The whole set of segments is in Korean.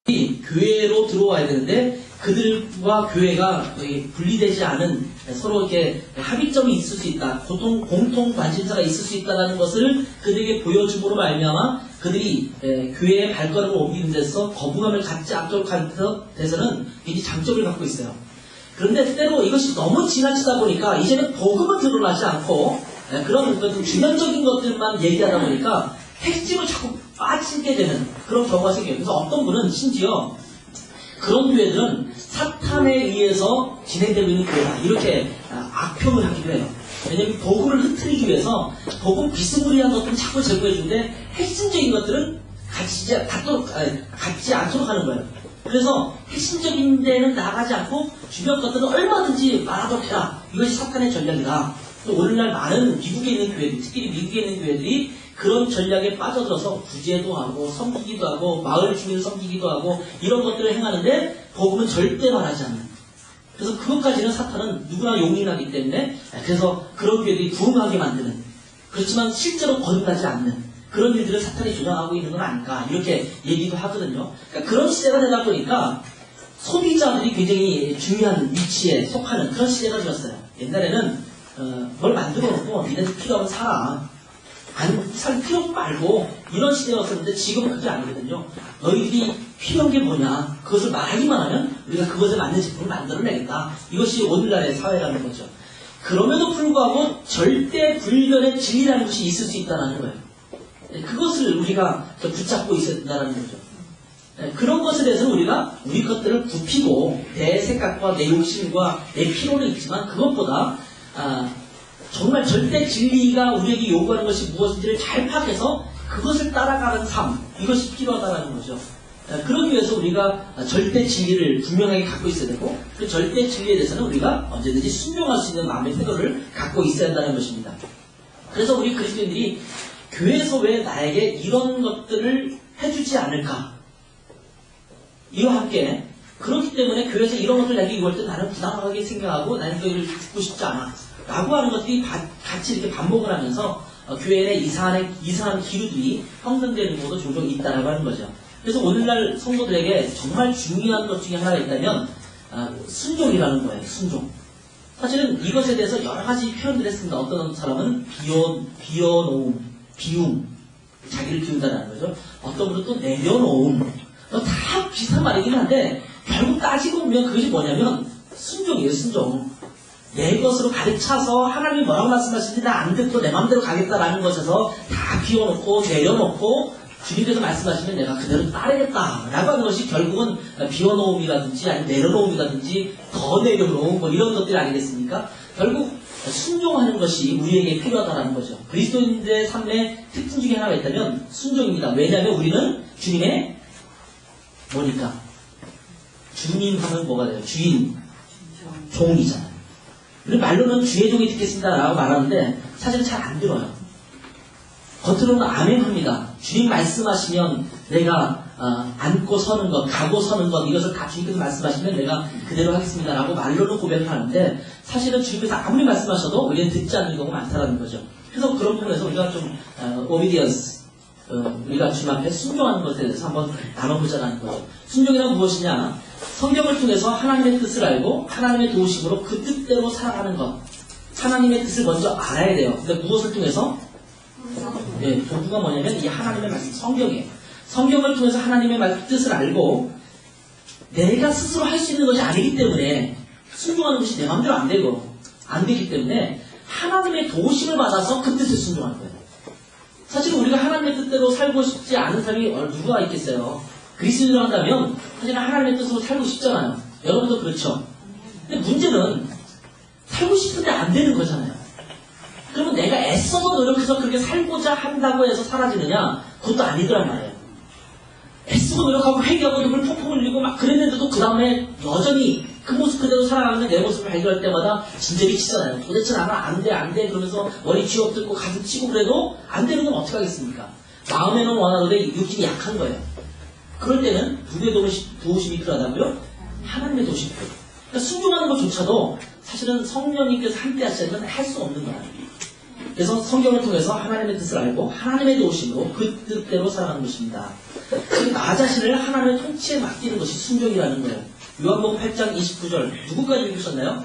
교회로 들어와야 되는데 그들과 교회가 분리되지 않은 서로 이렇게 합의점이 있을 수 있다. 공통 관심사가 있을 수 있다는 것을 그들에게 보여줌으로 말미암아 그들이 교회의 발걸음을 옮기는 데서 거부감을 갖지 않도록 하는 데서는 굉장히 장점을 갖고 있어요. 그런데 때로 이것이 너무 지나치다 보니까 이제는 복음은 드러나지 않고 그런 주변적인 것들만 얘기하다 보니까 핵심을 자꾸 빠지게 되는 그런 경우가 생겨요. 그래서 어떤 분은 심지어 그런 교회들은 사탄에 의해서 진행되고 있는 교회다 이렇게 악평을 하기도 해요. 왜냐하면 복음을 흐트리기 위해서 복음 비스무리한 것들은 자꾸 제공해주는데 핵심적인 것들은 갖지 않도록 하는 거예요. 그래서 핵심적인 데는 나가지 않고 주변 것들은 얼마든지 말하도록 해라. 이것이 사탄의 전략이다. 또 오늘날 많은 미국에 있는 교회들, 특히 미국에 있는 교회들이 그런 전략에 빠져들어서 구제도 하고 섬기기도 하고 마을 주민을 섬기기도 하고 이런 것들을 행하는데 복음은 절대 말하지 않는. 그래서 그것까지는 사탄은 누구나 용인하기 때문에 그래서 그런 교회들이 부흥하게 만드는. 그렇지만 실제로 거듭나지 않는 그런 일들을 사탄이 조장하고 있는 건 아닌가 이렇게 얘기도 하거든요. 그러니까 그런 시대가 되다 보니까 소비자들이 굉장히 중요한 위치에 속하는 그런 시대가 되었어요. 옛날에는 뭘 만들어 놓고 니네들 필요하면 사라. 살 필요 말고 이런 시대였었는데 지금은 그게 아니거든요. 너희들이 필요한 게 뭐냐 그것을 말하기만 하면 우리가 그것에 맞는 제품을 만들어내겠다. 이것이 오늘날의 사회라는 거죠. 그럼에도 불구하고 절대 불변의 진리라는 것이 있을 수 있다는 거예요. 그것을 우리가 붙잡고 있어야 된다는 거죠. 그런 것에 대해서는 우리가 우리 것들을 굽히고 내 생각과 내 욕심과 내 필요는 있지만 그것보다 정말 절대 진리가 우리에게 요구하는 것이 무엇인지를 잘 파악해서 그것을 따라가는 삶, 이것이 필요하다는 거죠. 그러기 위해서 우리가 절대 진리를 분명하게 갖고 있어야 되고 그 절대 진리에 대해서는 우리가 언제든지 순종할 수 있는 마음의 태도를 갖고 있어야 한다는 것입니다. 그래서 우리 그리스도인들이 교회에서 왜 나에게 이런 것들을 해주지 않을까? 이와 함께 그렇기 때문에 교회에서 이런 것을 내게 요구할 때 나는 부당하게 생각하고 나는 교회를 듣고 싶지 않아. 라고 하는 것들이 같이 이렇게 반복을 하면서 교회 내 이상한 기류들이 형성되는 것도 종종 있다라고 하는 거죠. 그래서 오늘날 성도들에게 정말 중요한 것 중에 하나가 있다면 순종이라는 거예요. 순종. 사실은 이것에 대해서 여러 가지 표현을 했습니다. 어떤 사람은 비움, 자기를 비운다는 거죠. 어떤 분은 또 내려놓음. 다 비슷한 말이긴 한데 결국 따지고 보면 그것이 뭐냐면 순종이에요. 순종. 내 것으로 가득차서 하나님이 뭐라고 말씀하시는지 나 안 듣고 내 마음대로 가겠다라는 것에서 다 비워놓고 내려놓고 주님께서 말씀하시면 내가 그대로 따르겠다라고 하는 것이 결국은 비워놓음이라든지 아니면 내려놓음이라든지 더 내려놓음 뭐 이런 것들이 아니겠습니까? 결국 순종하는 것이 우리에게 필요하다는 거죠. 그리스도인들의 삶의 특징 중에 하나가 있다면 순종입니다. 왜냐하면 우리는 주님의 뭐니까? 주님 하면 뭐가 돼요? 주인, 종이잖아요. 우리 말로는 주의 종이 듣겠습니다 라고 말하는데 사실은 잘 안 들어요. 겉으로는 아멘합니다. 주님 말씀하시면 내가 앉고 서는 것, 가고 서는 것 이것을 다 주님께서 말씀하시면 내가 그대로 하겠습니다 라고 말로는 고백을 하는데 사실은 주님께서 아무리 말씀하셔도 우리는 듣지 않는 경우가 많다는 거죠. 그래서 그런 부분에서 우리가 좀 obedience 우리가 주님 앞에 순종하는 것에 대해서 한번 나눠보자는 거죠. 순종이란 무엇이냐? 성경을 통해서 하나님의 뜻을 알고 하나님의 도우심으로 그 뜻대로 살아가는 것. 하나님의 뜻을 먼저 알아야 돼요. 근데 무엇을 통해서? 도구가 뭐냐면 이 하나님의 말씀, 성경이에요. 성경을 통해서 하나님의 뜻을 알고 내가 스스로 할 수 있는 것이 아니기 때문에 순종하는 것이 내 마음대로 안 되기 때문에 하나님의 도우심을 받아서 그 뜻을 순종하는 거예요. 사실 우리가 하나님의 뜻대로 살고 싶지 않은 사람이 누가 있겠어요? 그리스도인을 한다면 사실 하나님의 뜻으로 살고 싶잖아요. 여러분도 그렇죠. 근데 문제는 살고 싶은데 안 되는 거잖아요. 그러면 내가 애써서 노력해서 그렇게 살고자 한다고 해서 사라지느냐? 그것도 아니더란 말이에요. 애쓰고 노력하고 회개하고 눈물 펑펑 흘리고 막 그랬는데도 그 다음에 여전히 그 모습 그대로 살아가는 내 모습을 발견할 때마다 진절이 치잖아요. 도대체 나는 안 돼 그러면서 머리 쥐어뜯고 가슴 치고 그래도 안 되는 건 어떻게 하겠습니까? 마음에는 원하는데 육신이 약한 거예요. 그럴 때는 누구의 도우심이 필요하다고요? 하나님의 도우심이 필요해요. 그러니까 순종하는 것조차도 사실은 성령님께서 함께 하시지 않으면 할 수 없는 거예요. 그래서 성경을 통해서 하나님의 뜻을 알고 하나님의 도우심으로 그 뜻대로 살아가는 것입니다. 즉, 나 자신을 하나님의 통치에 맡기는 것이 순종이라는 거예요. 요한복음 8장 29절 누구까지 읽으셨나요?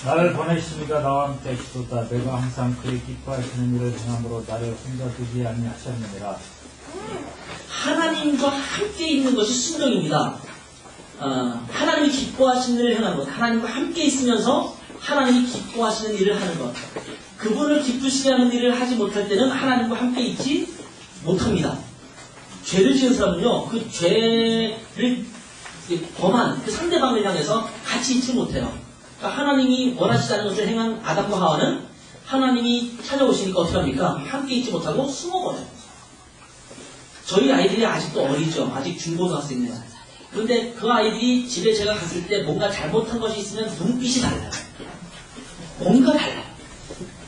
나를 보내시니가 나와 함께 하시도다. 내가 항상 그의 기뻐하시는 일을 행함으로 나를 혼자 두지 아니하셨느니라. 하나님과 함께 있는 것이 순종입니다. 하나님이 기뻐하시는 일을 행하는 것, 하나님과 함께 있으면서 하나님이 기뻐하시는 일을 하는 것, 그분을 기쁘시게 하는 일을 하지 못할 때는 하나님과 함께 있지 못합니다. 죄를 지은 사람은요, 그 죄를 범한 그 상대방을 향해서 같이 있지 못해요. 그러니까 하나님이 원하시지 않은 것을 행한 아담과 하와는 하나님이 찾아오시니까 어떻게 합니까? 함께 있지 못하고 숨어버려요. 저희 아이들이 아직도 어리죠. 아직 중고등학생이에요. 그런데 그 아이들이 집에 제가 갔을 때 뭔가 잘못한 것이 있으면 눈빛이 달라요. 뭔가 달라요.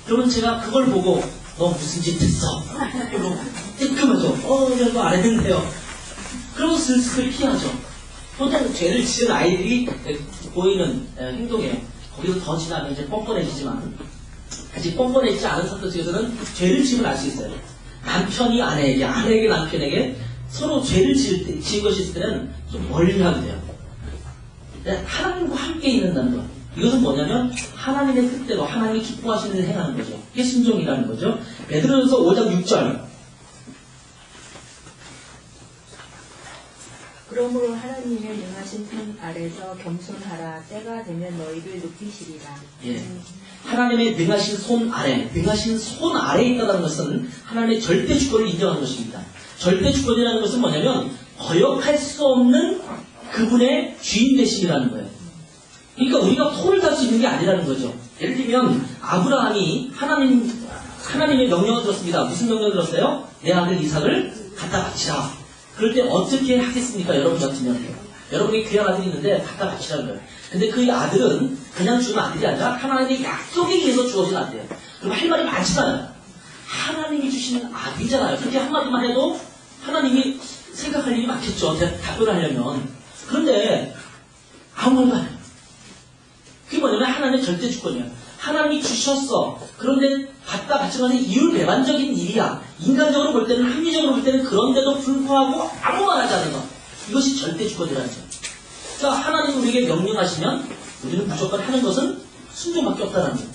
그러면 제가 그걸 보고 너 무슨 짓 했어? 그러고 뜨끔하죠. 이런 거 안 했는데요. 그러고 슬슬 피하죠. 보통 죄를 지은 아이들이 보이는 행동이에요. 거기서 더 지나면 이제 뻔뻔해지지만 아직 뻔뻔해지지 않은 사람들 중에서는 죄를 지으면 알 수 있어요. 남편이 아내에게, 아내에게 남편에게 서로 죄를 지은 것이 있을 때는 좀 멀리 하면 돼요. 하나님과 함께 있는다는 것. 이것은 뭐냐면 하나님의 뜻대로 하나님이 기뻐하시는 일을 행하는 거죠. 이게 순종이라는 거죠. 베드로전서 5장 6절. 그러므로 하나님의 능하신 손 아래서 겸손하라. 때가 되면 너희를 높이시리라. 예. 하나님의 능하신 손 아래, 능하신 손 아래에 있다는 것은 하나님의 절대 주권을 인정하는 것입니다. 절대 주권이라는 것은 뭐냐면 거역할 수 없는 그분의 주인 되심이라는 거예요. 그러니까 우리가 토를 달 수 있는 게 아니라는 거죠. 예를 들면 아브라함이 하나님의 명령을 들었습니다. 무슨 명령을 들었어요? 내 아들 이삭을 갖다 바치라. 그럴 때 어떻게 하겠습니까? 여러분 같으면. 여러분이 귀한 아들이 있는데 갖다 바치라는 거예요. 근데 그 아들은 그냥 죽은 아들이 아니라 하나님의 약속에 의해서 주어진 아들이에요. 그럼 할 말이 많지도 않아요. 하나님이 주신 아들이잖아요. 그렇게 한마디만 해도 하나님이 생각할 일이 많겠죠. 답변을 하려면. 그런데 아무 말도 안 해요. 그게 뭐냐면 하나님의 절대 주권이에요. 하나님이 주셨어. 그런데 갖다 바치는 것은 이율배반적인 일이야. 인간적으로 볼 때는, 합리적으로 볼 때는 그런데도 불구하고 아무 말 하지 않는 것. 이것이 절대 주권이라는 거죠. 그러니까 하나님이 우리에게 명령하시면 우리는 무조건 하는 것은 순종밖에 없다는 거예요.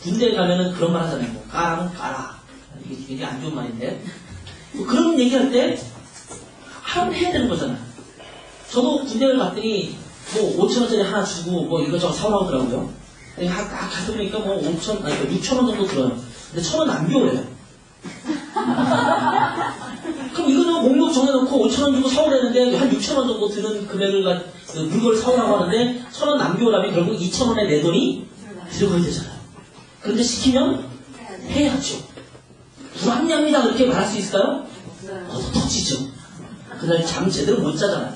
군대에 가면은 그런 말 하잖아요. 뭐 까라면 까라. 이게 굉장히 안 좋은 말인데. 뭐 그런 얘기할 때 하라면 해야 되는 거잖아요. 저도 군대를 갔더니 뭐 5,000원짜리 하나 주고 뭐 이것저것 사오라고 하더라고요. 가서 보니까 뭐 6,000원 정도 들어요. 근데 1,000원 낭비오래요. 그럼 이거는 목록 정해놓고 5,000원 주고 사오라는데 한 6,000원 정도 드는 금액을 물건을 사오라고 하는데 1,000원 낭비오라면 결국 2,000원에 내 돈이 들어가야 되잖아요. 그런데 시키면 해야죠. 불합리합니다 그렇게 말할 수 있을까요? 터지죠. 그날 잠 제대로 못 자잖아요.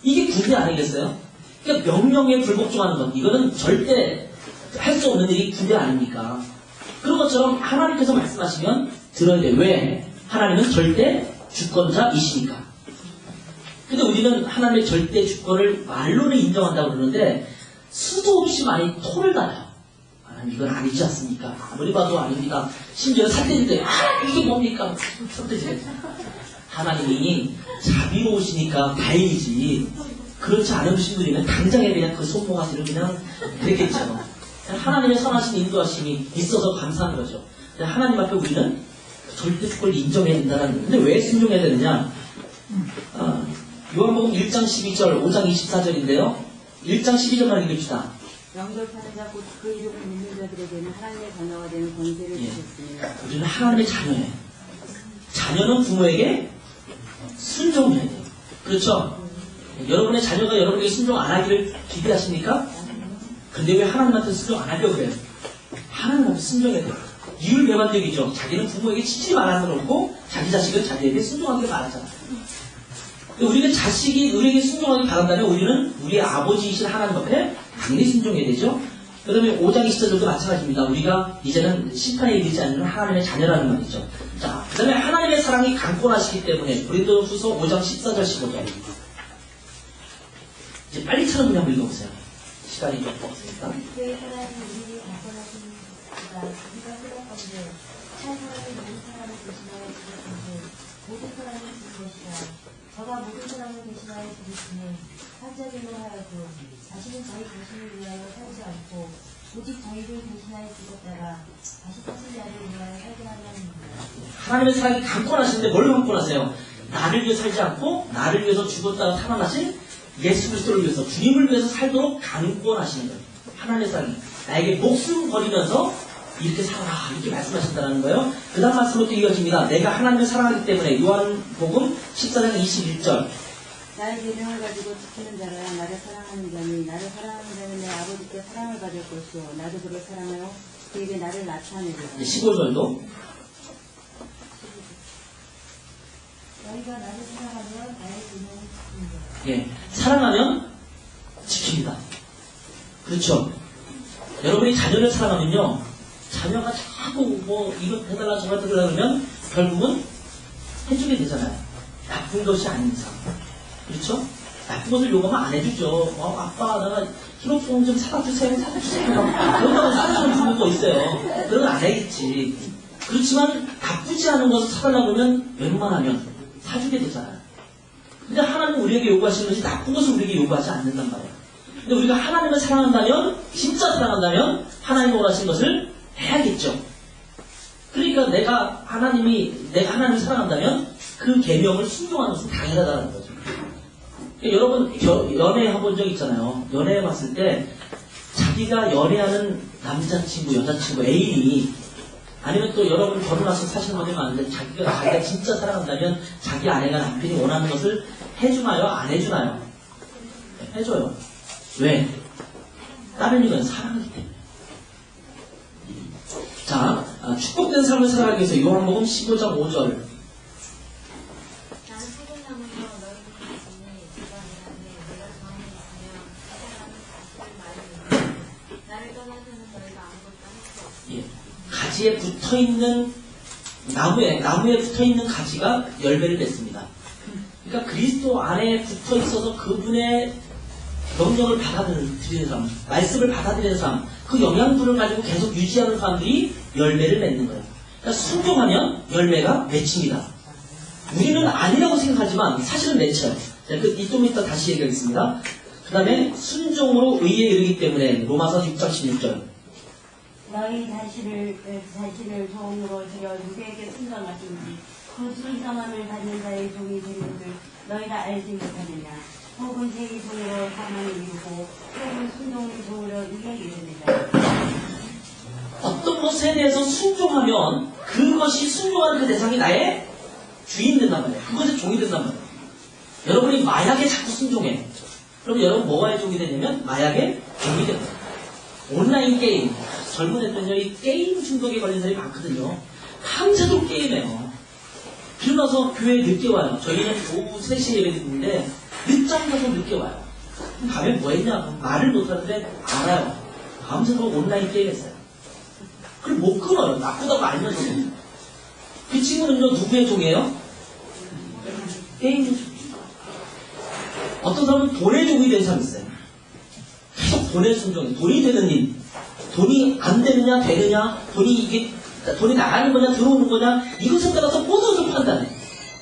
이게 군대 아니겠어요? 그러니까 명령에 불복종하는 것, 이거는 절대 할 수 없는 일이 군대 아닙니까? 그런 것처럼 하나님께서 말씀하시면 들어야 돼요. 왜? 하나님은 절대 주권자이시니까. 근데 우리는 하나님의 절대 주권을 말로는 인정한다고 그러는데 수도 없이 많이 토를 달아요. 이건 아니지 않습니까? 아무리 봐도 아닙니다. 심지어 살때릴 때 이게 뭡니까? 하나님이 자비로우시니까 다행이지. 그렇지 않으신 분이면 당장에 그냥 그 손모가지를 그냥 그랬겠죠. 하나님의 선하신 인도하심이 있어서 감사한 거죠. 하나님 앞에 우리는 절대 주권을 인정해야 된다는 거예요. 근데 왜 순종해야 되느냐? 요한복음 1장 12절, 5장 24절인데요. 1장 12절만 읽읍시다. 영접하는 자 곧 그 이름을 믿는 자들에게는 하나님의 자녀가 되는 권세를 주셨습니다. 우리는 하나님의 자녀예요. 자녀는 부모에게 순종해야 돼요. 그렇죠? 여러분의 자녀가 여러분에게 순종 안 하기를 기대하십니까? 근데 왜 하나님한테 순종 안 하려고 그래요? 하나님한테 순종해야 돼요. 이율배반적이죠. 자기는 부모에게 치지 말아서 놓고 자기 자식은 자기에게 순종하기를 바라잖아요. 우리가 자식이 우리에게 순종하기 바란다면 우리는 우리의 아버지이신 하나님 앞에 당연히 순종해야 되죠. 그 다음에 5장 20절도 마찬가지입니다. 우리가 이제는 심판에 이르지 않는 하나님의 자녀라는 말이죠. 자, 그 다음에 하나님의 사랑이 강권하시기 때문에 고린도후서 5장 14절 15절 이제 빨리 차는 분이 한번 읽어보세요. 시간이 좀 없으니까. 있으리까 우리가 생각하는데 한 사람이 모든 사람을 대신하여 죽었는데 모든 사람을 죽은 것이라 저가 모든 사람을 대신하여 죽으시니 한자리로 하여도 자신은 자기 자신을 위하여 살지 않고 오직 저희를 대신하여 죽었다가 다시 사신 자를 위하여 살게 하려는입니다. 하나님의 사랑이 강권하시는데 뭘 강권하세요? 나를 위해 살지 않고 나를 위해서 죽었다가 살아나신 예수 그리스도를 위해서 주님을 위해서 살도록 강권하시는 거예요. 하나님의 사랑이 나에게 목숨 버리면서 이렇게 살아라 이렇게 말씀하셨다는 거예요. 그 다음 말씀으로 또 이어집니다. 내가 하나님을 사랑하기 때문에 요한복음 14장 21절 나의 계명을 가지고 지키는 자라 나를 사랑하는 자니 나를 사랑하는 자는 내 아버지께 사랑을 받을 것이요 나도 그를 사랑하여 그에게 나를 나타내리라. 15절도 너희가 나를 사랑하면 나의 계명을 지킵니다. 예, 사랑하면 지킵니다. 그렇죠. 여러분이 자녀를 사랑하면요 자녀가 자꾸 뭐 이것 해달라 저것 해달라 그러면 결국은 해주게 되잖아요. 나쁜 것이 아닌 이상. 그렇죠? 나쁜 것을 요구하면 안 해주죠. 아빠 내가 히로뽕 좀 사다 주세요. 그런다고 사주는 부모도 있어요. 그런 건 안 해야겠지. 그렇지만 나쁘지 않은 것을 사달라고 하면 웬만하면 사주게 되잖아요. 근데 하나님은 우리에게 요구하시는 것이 나쁜 것을 우리에게 요구하지 않는단 말이에요. 근데 우리가 하나님을 사랑한다면 진짜 사랑한다면 하나님이 원하시는 것을 해야겠죠. 그러니까 내가 하나님을 사랑한다면 그 계명을 순종하는 것은 당연하다는 거죠. 그러니까 여러분 연애해본 적 있잖아요. 연애해봤을 때 자기가 연애하는 남자친구, 여자친구, 애인이 아니면 또 여러분 결혼해서 사시는 분들이 많은데 자기가 진짜 사랑한다면 자기 아내가 남편이 원하는 것을 해주나요? 안 해주나요? 네, 해줘요. 왜? 다른 이유는 사랑하기 때문에. 자, 축복된 삶을 살아가기 위해서 요한복음 15장 5절 나는 사근나무여 너희는 가지니 누가 내라네 내가 저 안에 있으면 이 사람은 가시를 말하니 나를 떠나서는 너희가 아무것도 할 수 없으니 예. 가지에 붙어있는 나무에 붙어있는 가지가 열매를 맺습니다. 그러니까 그리스도 안에 붙어있어서 그분의 영역을 받아들이는 사람, 말씀을 받아들이는 사람, 그 영양분을 가지고 계속 유지하는 사람들이 열매를 맺는 거예요. 그러니까 순종하면 열매가 맺힙니다. 우리는 아니라고 생각하지만 사실은 맺혀요. 좀 이따 다시 얘기하겠습니다. 그 다음에 순종으로 의에 이르기 때문에 로마서 6장 16절 너희 자신을 종으로 들여 누구에게 순전하신지 그 순전함을 받는 자의 종이 되는 줄 너희가 알지 못하느냐. 혹은 죄의 종으로 사망을 이루고 혹은 순종의 종으로 의에 이르느냐. 어떤 것에 대해서 순종하면 그것이 순종하는 그 대상이 나의 주인 된단 말이에요. 그것의 종이 된단 말이에요. 여러분이 마약에 자꾸 순종해. 그럼 여러분 뭐가의 종이 되냐면 마약의 종이 된다. 온라인 게임. 젊은 애들은요, 이 게임 중독에 걸린 사람이 많거든요. 밤새도록 게임해요. 그러나서 교회에 늦게 와요. 저희는 오후 3시에 예배 드리는데 늦잠 자서 늦게 와요. 그럼 밤에 뭐 했냐? 말을 못하는데 알아요. 밤새도록 온라인 게임 했어요. 그걸 못 끊어요. 나쁘다고 알면서. 그 친구는요, 누구의 종이에요? 게임의 종. 어떤 사람은 돈의 종이 된 사람이 있어요. 계속 돈의 순종이. 돈이 되는 일. 돈이 안 되느냐, 되느냐, 돈이 나가는 거냐, 들어오는 거냐, 이것에 따라서 모든 것을 판단해.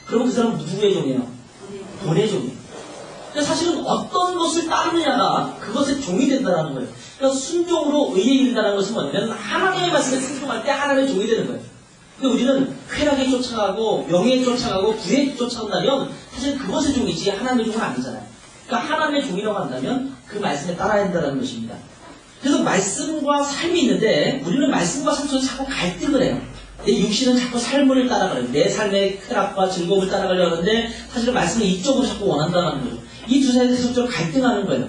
그러면 그 사람은 누구의 종이에요? 돈의 종이에요. 근데 사실은 어떤 것을 따르느냐가 그것의 종이 된다는 거예요. 그러니까 순종으로 의에 이른다는 것은 뭐냐면 하나님의 말씀에 순종할 때 하나님의 종이 되는 거예요. 근데 우리는 쾌락에 쫓아가고 명예에 쫓아가고 부에 쫓아간다면 사실 그것의 종이지 하나님의 종은 아니잖아요. 그러니까 하나님의 종이라고 한다면 그 말씀에 따라야 한다는 것입니다. 그래서 말씀과 삶이 있는데 우리는 말씀과 삶 속에서 자꾸 갈등을 해요. 내 육신은 자꾸 삶을 따라가요. 내 삶의 쾌락과 즐거움을 따라가려고 하는데 사실은 말씀은 이쪽으로 자꾸 원한다는 거죠. 이 두 사이에서 계속적으로 갈등하는 거예요.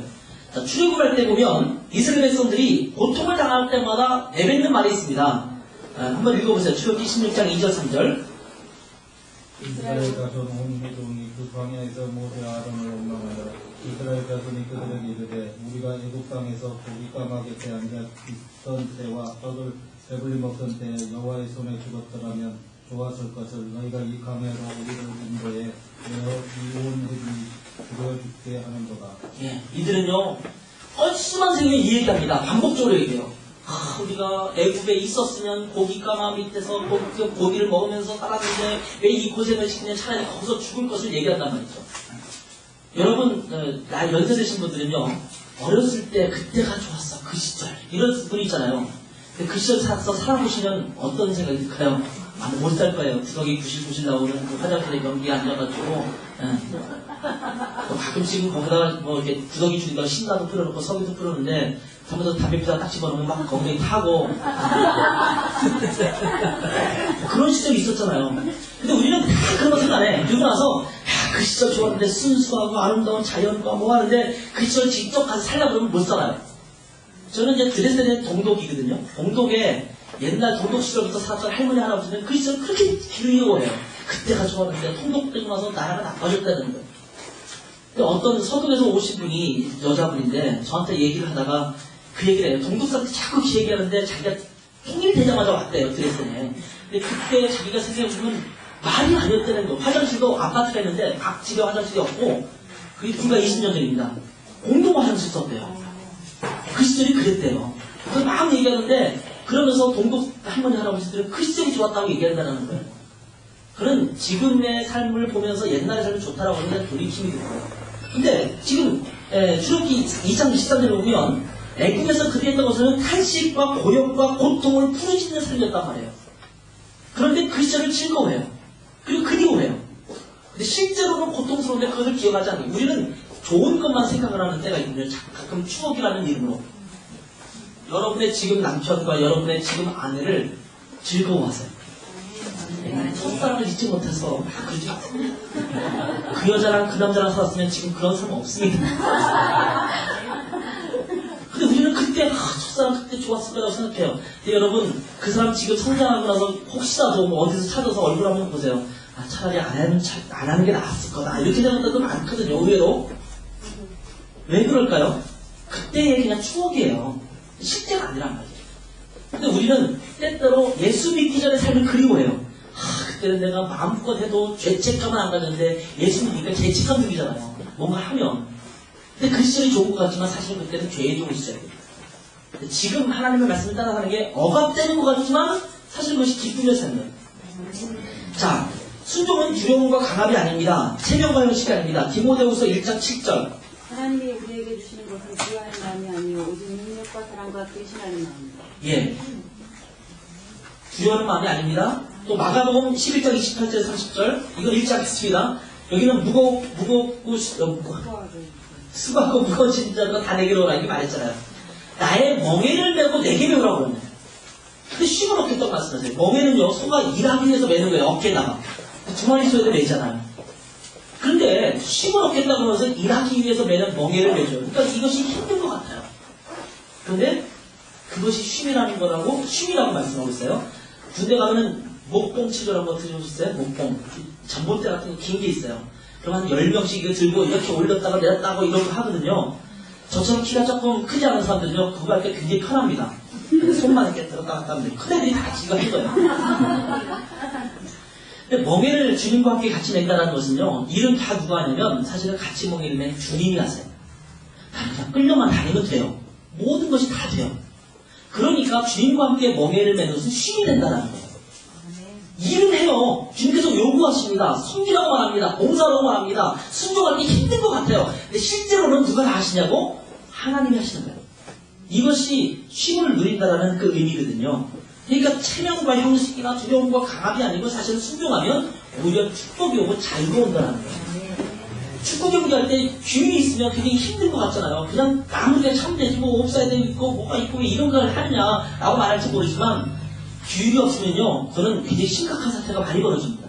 자, 출애굽할 때 보면 이스라엘 백성들이 고통을 당할 때마다 내뱉는 말이 있습니다. 한번 읽어보세요. 출애굽기 16장 2절 3절 이스라엘 자손 온 회중이 그 광야에서 모세 아론을 원망하여 이스라엘 자손이 그들에게 이르되 우리가 애굽 땅에서 고기 까마귀 때 앉아 있던 때와 떡을 배불리 먹던 때 여호와의 손에 죽었더라면 좋았을 것을 너희가 이 강야로 우리를 인도해 이온 회중이 죽어 죽게 하는도다. 예, 이들은요 뻘쭘한 생각에 이 얘기합니다. 반복적으로 얘기해요. 우리가 애굽에 있었으면 고기 까마 밑에서 고기를 먹으면서 살았는데 왜 이 고생을 시키냐, 차라리 거기서 죽을 것을 얘기한단 말이죠. 여러분, 나 연세 드신 분들은요, 어렸을 때 그때가 좋았어, 그 시절, 이런 분 있잖아요. 근데 그 시절 살아보시면 어떤 생각이 들까요? 아, 못 살 거예요. 구석이 구실구실 나오는 그 화장실에 변기에 앉아가지고, 또 가끔씩은 거기다가 뭐 이렇게 구석이 줄이다가 신나도 뿌려놓고 석유도 뿌려놓는데, 잘못해서 담배 피다가 딱 집어넣으면 막 거기에 타고, 그런 시절이 있었잖아요. 근데 우리는 다 그런 거 생각 안 해. 그러고 나서, 야, 그 시절 좋았는데 순수하고 아름다운 자연과 뭐 하는데, 그 시절 직접 가서 살려고 그러면 못 살아요. 저는 이제 드레스덴의 동독이거든요. 동독에 옛날 동독 시절부터 살았던 할머니 할아버지는 그 시절 그렇게 그리워해요. 그때가 좋았는데 통독되고 나서 나라가 나빠졌다는 거예요. 근데 어떤 서독에서 오신 분이 여자분인데 저한테 얘기를 하다가 그 얘기를 해요. 동독 사람들이 자꾸 그 얘기하는데 자기가 통일되자마자 왔대요, 드레스덴에. 근데 그때 자기가 생각해보면 말이 아니었다는 거예요. 화장실도 아파트가 있는데 각 집에 화장실이 없고, 그게 불과 20년 전입니다. 공동 화장실 썼대요. 그 시절이 그랬대요. 그래서 막 얘기하는데, 그러면서 동독 할머니 할아버지들은 그 시절이 좋았다고 얘기한다는 거예요. 그런 지금의 삶을 보면서 옛날의 삶이 좋다라고 하는 돌이킴이 되고요. 근데 지금 출애굽기 2장 23절에 보면 애굽에서 그들이 했던 것은 탄식과 고역과 고통을 부르짖는 삶이었단 말이에요. 그런데 그 시절을 즐거워해요. 그리고 그리워해요. 근데 실제로는 고통스러운데 그것을 기억하지 않아요. 우리는 좋은 것만 생각을 하는 때가 있는데 가끔 추억이라는 이름으로 여러분의 지금 남편과 여러분의 지금 아내를 즐거워하세요. 첫사랑을 잊지 못해서 그러죠. 그 여자랑 그 남자랑 살았으면 지금 그런 사람 없습니다. 근데 우리는 그때 첫사랑 그때 좋았을 거라고 생각해요. 근데 여러분 그 사람 지금 성장하고 나서 혹시라도 뭐 어디서 찾아서 얼굴 한번 보세요. 아, 차라리 안 하는 게 나았을 거다 이렇게 생각하는 것도 많거든요. 의외로. 왜 그럴까요? 그때의 그냥 추억이에요. 실제가 아니란 말이에요. 근데 우리는 때때로 예수 믿기 전에 삶을 그리워해요. 그때는 내가 마음껏 해도 죄책감은 안 가졌는데 예수 믿으니까 죄책감 생기잖아요. 뭔가 하면. 근데 그 시절이 좋은 것 같지만 사실 그때는 죄의 좋은 시절이에요. 지금 하나님의 말씀을 따라가는 게 억압되는 것 같지만 사실 그것이 기쁨의 삶이에요. 자, 순종은 두려움과 강압이 아닙니다. 체면과 형식이 아닙니다. 디모데후서 1장 7절. 하나님이 우리에게 주시는 것은 구하는 마음이 아니요 오직 능력과 사랑과 대신하는 마음입니다. 예. 두려워하는 마음이 아닙니다. 또 마가복음 11장 28절 30절 이걸 읽지 않겠습니다. 여기는 무겁고 수고하고 무거워진 자가 다 내게로 오라 이렇게 말했잖아요. 나의 멍에를 메고 내게 메우라고 그러네. 근데 쉼을 얻겠다고 말씀하세요. 멍에는요 소가 일하기 위해서 매는 거예요. 어깨에다가 두 마리 소에도 매잖아요. 그런데 쉼을 얻겠다고 하면서 일하기 위해서 매는 멍에를 매죠. 그러니까 이것이 힘든 것 같아요. 그런데 그것이 쉼이라는 거라고 쉼이라고 말씀하고 있어요. 군대 가면은 목봉 치료를 한번 들으셨어요? 목봉. 전봇대 같은 거 긴 게 있어요. 그럼 한 10명씩 이거 들고 이렇게 올렸다가 내렸다가 이런 거 하거든요. 저처럼 키가 조금 크지 않은 사람들은요, 그거 할 때 굉장히 편합니다. 손만 이렇게 들었다 갔다 하면 큰 애들이 다 기가 힘들어요. 근데 멍에를 주님과 함께 같이 맨다는 것은요, 일은 다 누가 하냐면 사실은 같이 멍에를 맨 주님이 하세요. 그냥 끌려만 다니면 돼요. 모든 것이 다 돼요. 그러니까 주님과 함께 멍에를 매는 것은 쉼이 된다는 거예요. 일은 해요. 주님께서 요구하십니다. 섬기라고 말합니다. 봉사라고 말합니다. 순종하기 힘든 것 같아요. 근데 실제로는 누가 다 하시냐고? 하나님이 하시는 거예요. 이것이 쉼을 누린다는 그 의미거든요. 그러니까 체면과 형식이나 두려움과 강압이 아니고 사실은 순종하면 오히려 축복이 오고 자유가 온다는 거예요. 축구 경기할 때 규율이 있으면 굉장히 힘들 것 같잖아요. 그냥 아무리 참되지 뭐 옵사이드 있고 뭐가 있고 왜 이런 걸 하느냐라고 말할지 모르지만 규율이 없으면요, 그거는 굉장히 심각한 사태가 많이 벌어집니다.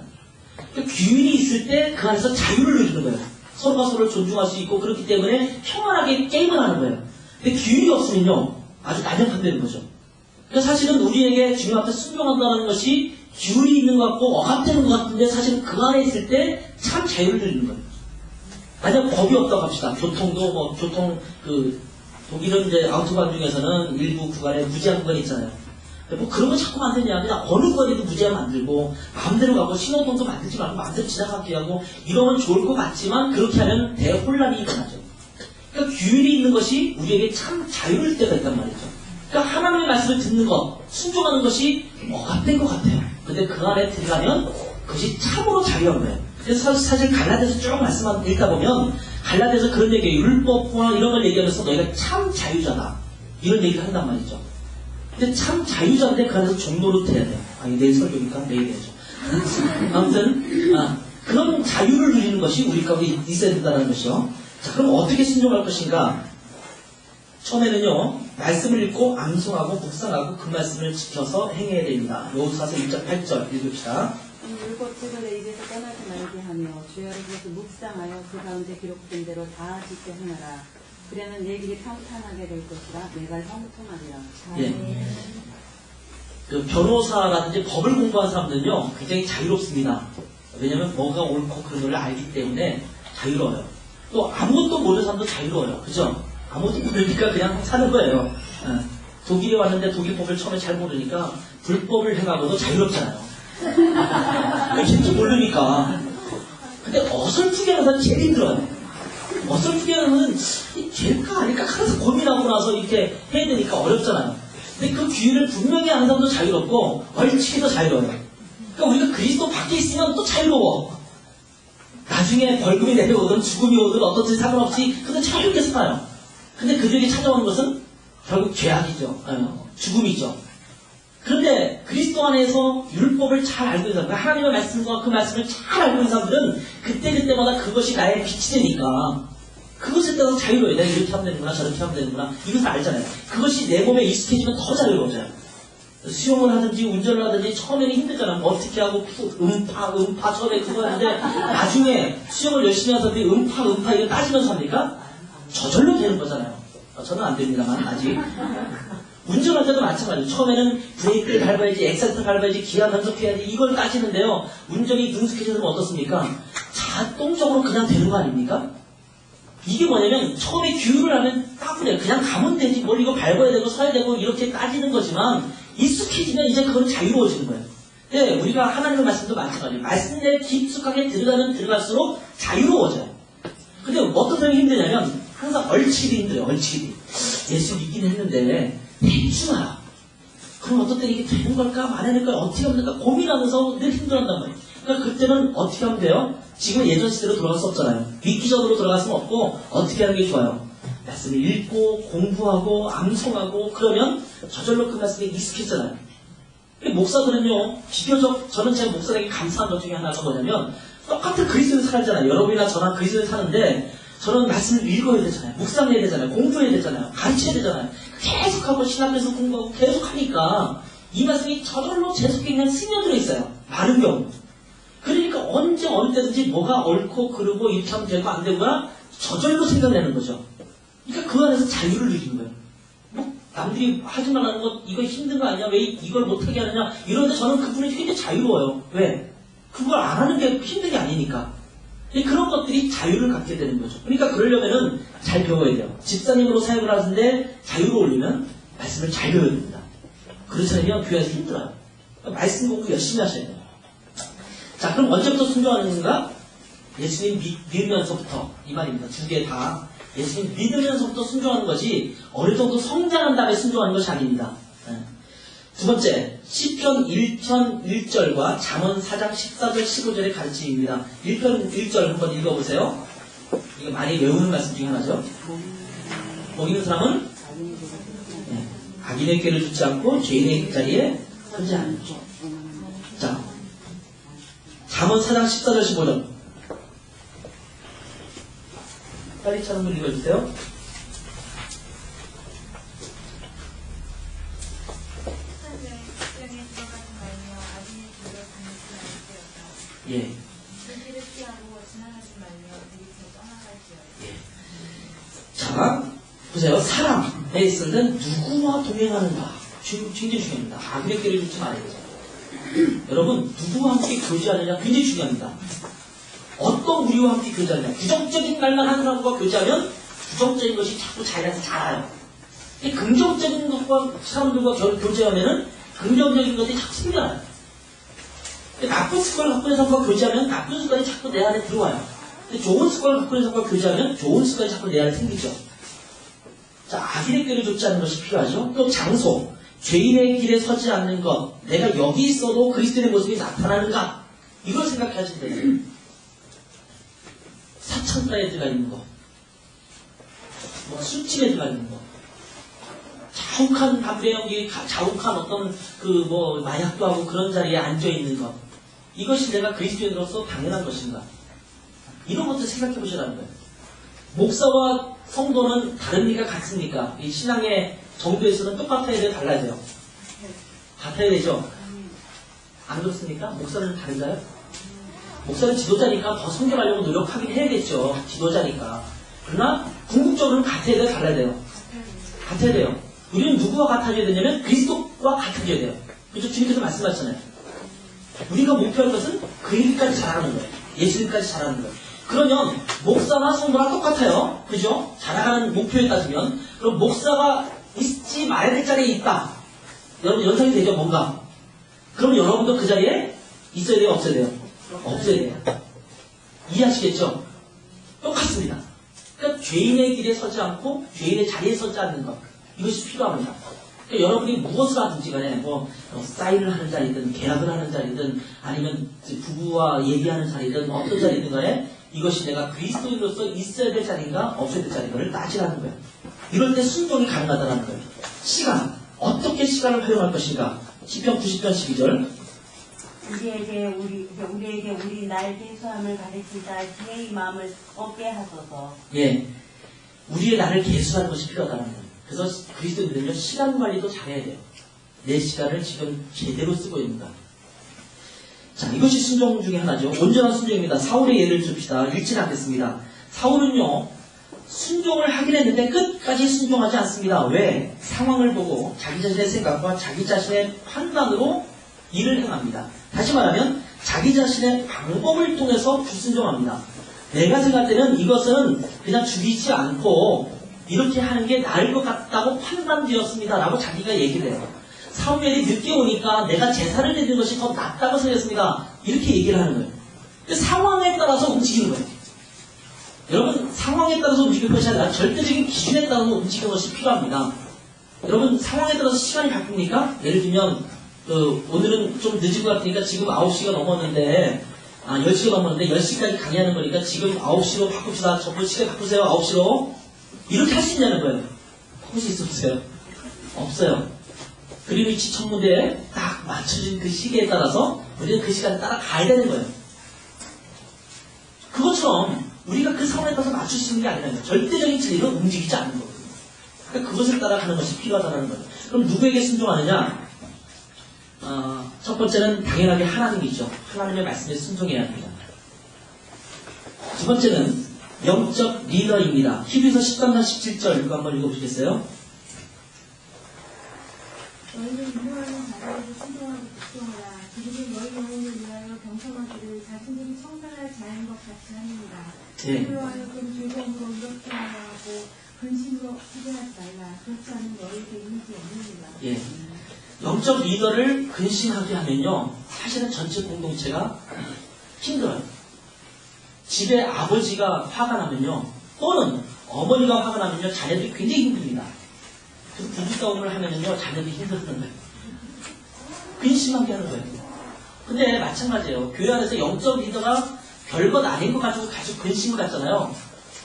그러니까 규율이 있을 때 그 안에서 자유를 누리는 거예요. 서로가 서로를 존중할 수 있고 그렇기 때문에 평안하게 게임을 하는 거예요. 근데 규율이 없으면요, 아주 난장판되는 거죠. 그러니까 사실은 우리에게 주님 앞에 순종한다는 것이 규율이 있는 것 같고 억압되는 것 같은데 사실은 그 안에 있을 때 참 자유를 누리는 거예요. 만약 법이 없다고 합시다. 교통도 독일은 이제 아우토반 중에서는 일부 구간에 무제한 구간이 있잖아요. 뭐 그런 거 자꾸 만드냐. 그냥 어느 거에도 무제한 만들고 마음대로 가고 신호등도 만들지 말고 마음대로 지나가게 하고 이러면 좋을 것 같지만 그렇게 하면 대혼란이 일어나죠. 그러니까 규율이 있는 것이 우리에게 참 자유일 때가 있단 말이죠. 그러니까 하나님의 말씀을 듣는 것, 순종하는 것이 억압된 것 같아요. 근데 그 안에 들어가면 그것이 참으로 자유한 거예요. 그래서 사실 갈라디아서 쭉 말씀 읽다 보면 갈라디아서 그런 얘기예요. 율법과 이런 걸 얘기하면서 너희가 참 자유자다. 이런 얘기를 한단 말이죠. 근데 참 자유자인데 그 안에서 종노릇 해야 돼요. 아니 내일 설교니까 내일 해야죠. 아무튼 그런 자유를 누리는 것이 우리 가운데 있어야 된다는 것이요. 자, 그럼 어떻게 순종할 것인가? 처음에는요, 말씀을 읽고 암송하고 묵상하고 그 말씀을 지켜서 행해야 됩니다. 여호수아서 1장 8절 읽읍시다. 율법책을 내 입에서 떠나지 말게 하며 주야로 그것을 묵상하여 그 가운데 기록된 대로 다 지켜 행하라. 그러면 내 길이 평탄하게 될 것이라 내가 형통하리라. 예. 그 변호사라든지 법을 공부한 사람들은요, 굉장히 자유롭습니다. 왜냐면 뭐가 옳고 그런 걸 알기 때문에 자유로워요. 또 아무것도 모르는 사람도 자유로워요. 그죠? 아무것도 모르니까 그냥 사는 거예요. 독일에 왔는데 독일 법을 처음에 잘 모르니까 불법을 행하고도 자유롭잖아요. 진짜 모르니까. 근데 어설프게 하는 사람이 제일 힘들어요. 어설프게 하는 될까 아닐까 항상 고민하고 나서 이렇게 해야 되니까 어렵잖아요. 근데 그 규율을 분명히 아는 사람도 자유롭고 얼치기도 자유로워요. 그러니까 우리가 그리스도 밖에 있으면 또 자유로워. 나중에 벌금이 내려오든 죽음이 오든 어떻든 상관없이 그건 자유롭게 살아요. 근데 그들에게 찾아오는 것은 결국 죄악이죠. 죽음이죠. 그런데 그리스도 안에서 율법을 잘 알고 있는 사람, 하나님의 말씀과 그 말씀을 잘 알고 있는 사람들은 그때그때마다 그것이 나의 빛이 되니까 그것에 따라서 자유로워요. 내가 이렇게 하면 되는구나, 저렇게 하면 되는구나. 이것을 알잖아요. 그것이 내 몸에 익숙해지면 더 자유로워져요. 수영을 하든지 운전을 하든지 처음에는 힘들잖아요. 뭐 어떻게 하고 음파 처음에 그거 하는데 나중에 수영을 열심히 하는 사람들이 음파 이거 따지면서 합니까? 저절로 되는 거잖아요. 저는 안 됩니다만 아직. 운전할 때도 마찬가지예요. 처음에는 브레이크를 밟아야지, 엑셀터를 밟아야지, 기아 변속해야지 이걸 따지는데요. 운전이 능숙해지면 어떻습니까? 자동적으로 그냥 되는 거 아닙니까? 이게 뭐냐면 처음에 규율을 하면 따분해요. 그냥 가면 되지 뭘 이거 밟아야 되고 서야 되고 이렇게 따지는 거지만 익숙해지면 이제 그건 자유로워지는 거예요. 네, 우리가 하나님의 말씀도 마찬가지예요. 말씀 내에 깊숙하게 들어가면 들어갈수록 자유로워져요. 근데 어떤 사람이 힘드냐면 항상 얼치기 힘들어요. 얼치기. 예수 믿긴 했는데 대충 알아. 그럼 어떤 때 이게 되는 걸까 말하는 걸 어떻게 하면 될까 고민하면서 늘 힘들었단 말이에요. 그러니까 그때는 어떻게 하면 돼요? 지금 예전 시대로 돌아갈 수 없잖아요. 믿기적으로 돌아갈 수는 없고 어떻게 하는 게 좋아요? 말씀을 읽고 공부하고 암송하고 그러면 저절로 그 말씀에 익숙해지잖아요. 목사들은요, 비교적 저는 제 목사에게 감사한 것 중에 하나가 뭐냐면 똑같은 그리스도를 살잖아요. 여러분이나 저나 그리스도를 사는데 저는 말씀을 읽어야 되잖아요. 묵상해야 되잖아요. 공부해야 되잖아요. 가르쳐야 되잖아요. 계속하고 신학에서 공부하고 계속하니까 이 말씀이 저절로 제 속에 그냥 스며들어 있어요. 많은 경우. 그러니까 언제 어느 때든지 뭐가 옳고 그르고 이렇게 하면 되고 안 되고가 저절로 생각나는 거죠. 그러니까 그 안에서 자유를 느끼는 거예요. 뭐 남들이 하지 말라는 것 이거 힘든 거 아니야? 왜 이걸 못하게 하느냐? 이런데 저는 그분이 굉장히 자유로워요. 왜? 그걸 안 하는 게 힘든 게 아니니까. 그런 것들이 자유를 갖게 되는 거죠. 그러니까 그러려면은 잘 배워야 돼요. 집사님으로 사역을 하는데 자유로우려면 말씀을 잘 배워야 됩니다. 그렇지 않으면 교회에서 힘들어요. 그러니까 말씀 공부 열심히 하셔야 돼요. 자, 그럼 언제부터 순종하는가? 예수님 믿으면서부터 이 말입니다. 두 개 다 예수님 믿으면서부터 순종하는 것이 어느 정도 성장한 다음에 순종하는 것이 아닙니다. 두 번째, 시편 1편 1절과 잠언 4장 14절 15절의 가르침입니다. 1편 1절 한번 읽어보세요. 이거 많이 외우는 말씀 중에 하나죠. 거기 있는 사람은 악인의 꾀를 듣지 않고 죄인의 자리에 서지 않죠. 자, 잠언 4장 14절 15절 빨리 찾은 분 읽어주세요. 예. 불길을 피하고 지나가지 말며 내 길을 떠나갈지어다. 자, 보세요. 사람에 있을 땐 누구와 동행하는가? 굉장히 중요합니다. 악인의 꾀를 듣지 말아야 되죠. 여러분, 누구와 함께 교제하느냐 굉장히 중요합니다. 어떤 우리와 함께 교제하느냐. 부정적인 말만 하는 사람과 교제하면 부정적인 것이 자꾸 자기한테 자라요. 긍정적인 것과 사람들과 교제하면은 긍정적인 것들이 자꾸 생겨나요. 나쁜 습관을 갖고 있는 사람과 교제하면 나쁜 습관이 자꾸 내 안에 들어와요. 근데 좋은 습관을 갖고 있는 사람과 교제하면 좋은 습관이 자꾸 내 안에 생기죠. 자, 악인의 꾀를 좇지 않는 것이 필요하죠. 또 장소, 죄인의 길에 서지 않는 것, 내가 여기 있어도 그리스도의 모습이 나타나는가? 이걸 생각하시면 돼요. 사창가에 들어가 있는 것, 뭐 술집에 들어가 있는 것, 자욱한 담배 연기, 자욱한 어떤 마약도 하고 그런 자리에 앉아 있는 것, 이것이 내가 그리스도인으로서 당연한 것인가? 이런 것들 생각해 보시라는 거예요. 목사와 성도는 다릅니까? 같습니까? 이 신앙의 정도에서는 똑같아야 돼요? 달라야 돼요? 같아야 되죠? 안 그렇습니까? 목사는 다른가요? 목사는 지도자니까 더 성결하려고 노력하긴 해야겠죠. 지도자니까. 그러나 궁극적으로는 같아야 돼요? 달라야 돼요? 같아야 돼요. 우리는 누구와 같아져야 되냐면 그리스도와 같아져야 돼요. 그렇죠? 주님께서 말씀하셨잖아요. 우리가 목표할 것은 그 일까지 잘하는 거예요. 예수님까지 잘하는 거예요. 그러면 목사나 성도랑 똑같아요. 그죠? 잘하는 목표에 따지면. 그럼 목사가 있지 말아야 될 자리에 있다. 여러분 연상이 되죠? 뭔가. 그럼 여러분도 그 자리에 있어야 돼요? 없어야 돼요? 없어야 돼요. 이해하시겠죠? 똑같습니다. 그러니까 죄인의 길에 서지 않고 죄인의 자리에 서지 않는 것. 이것이 필요합니다. 그러니까 여러분이 무엇을 하든지 간에 사인을 하는 자리든 계약을 하는 자리든 아니면 부부와 얘기하는 자리든 어떤 자리든 간에 이것이 내가 그리스도인으로서 있어야 될 자리인가 없어야 될 자리인가를 따지라는 거예요. 이럴 때 순종이 가능하다는 거예요. 시간, 어떻게 시간을 활용할 것인가. 시편 90편 12절. 우리에게 우리 날 계수함을 가르치자 지혜의 마음을 얻게 하소서. 예, 우리의 나를 계수하는 것이 필요하다는 거예요. 그래서 그리스도인들은요, 시간 관리도 잘해야 돼요. 내 시간을 지금 제대로 쓰고 있는가. 자, 이것이 순종 중에 하나죠. 온전한 순종입니다. 사울의 예를 듭시다. 읽지는 않겠습니다. 사울은요, 순종을 하긴 했는데 끝까지 순종하지 않습니다. 왜? 상황을 보고 자기 자신의 생각과 자기 자신의 판단으로 일을 행합니다. 다시 말하면 자기 자신의 방법을 통해서 불순종합니다. 내가 생각할 때는 이것은 그냥 죽이지 않고 이렇게 하는 게 나을 것 같다고 판단되었습니다. 라고 자기가 얘기를 해요. 사무엘이 늦게 오니까 내가 제사를 드리는 것이 더 낫다고 생각했습니다. 이렇게 얘기를 하는 거예요. 근데 상황에 따라서 움직이는 거예요. 여러분, 상황에 따라서 움직이는 것이 아니라 절대적인 기준에 따라서 움직이는 것이 필요합니다. 여러분, 상황에 따라서 시간이 바뀝니까? 예를 들면 오늘은 좀 늦은 것 같으니까 지금 9시가 넘었는데 10시가 넘었는데 10시까지 강의하는 거니까 지금 9시로 바꿉시다. 저번 시간 바꾸세요. 9시로. 이렇게 할 수 있냐는 거예요. 바꿀 수 있어요? 없어요. 그린위치 천문대에 딱 맞춰진 그 시계에 따라서 우리는 그 시간에 따라 가야 되는 거예요. 그것처럼 우리가 그 상황에 따라서 맞출 수 있는 게 아니라요. 절대적인 진리는 움직이지 않는 거거든요. 그러니까 그것을 따라가는 것이 필요하다는 거예요. 그럼 누구에게 순종하느냐? 첫 번째는 당연하게 하나님이죠. 하나님의 말씀에 순종해야 합니다. 두 번째는 영적 리더입니다. 히브리서 13장 17절 이거 한번 읽어보시겠어요? 너희는 인도하는 자들에게 순종하고 복종하라. 그들은 너희 영혼을 위하여 경성하기를 자신들이 성장할 자인 것 같이 합니다. 네. 그로 하여금 즐거움으로 이렇게 하라 하고 근심으로 후회하지 말라. 그렇지 않으면 너희에게 이익이 없느니라. 예. 영적 리더를 근심하게 하면요, 사실은 전체 공동체가 힘들어요. 집에 아버지가 화가 나면요, 또는 어머니가 화가 나면요, 자녀들이 굉장히 힘듭니다. 그래서 부부싸움을 하면요, 자녀들이 힘들는 거예요. 근심하게 하는 거예요. 근데 마찬가지예요. 교회 안에서 영적 리더가 별것 아닌 것 가지고 계속 근심을 갖잖아요.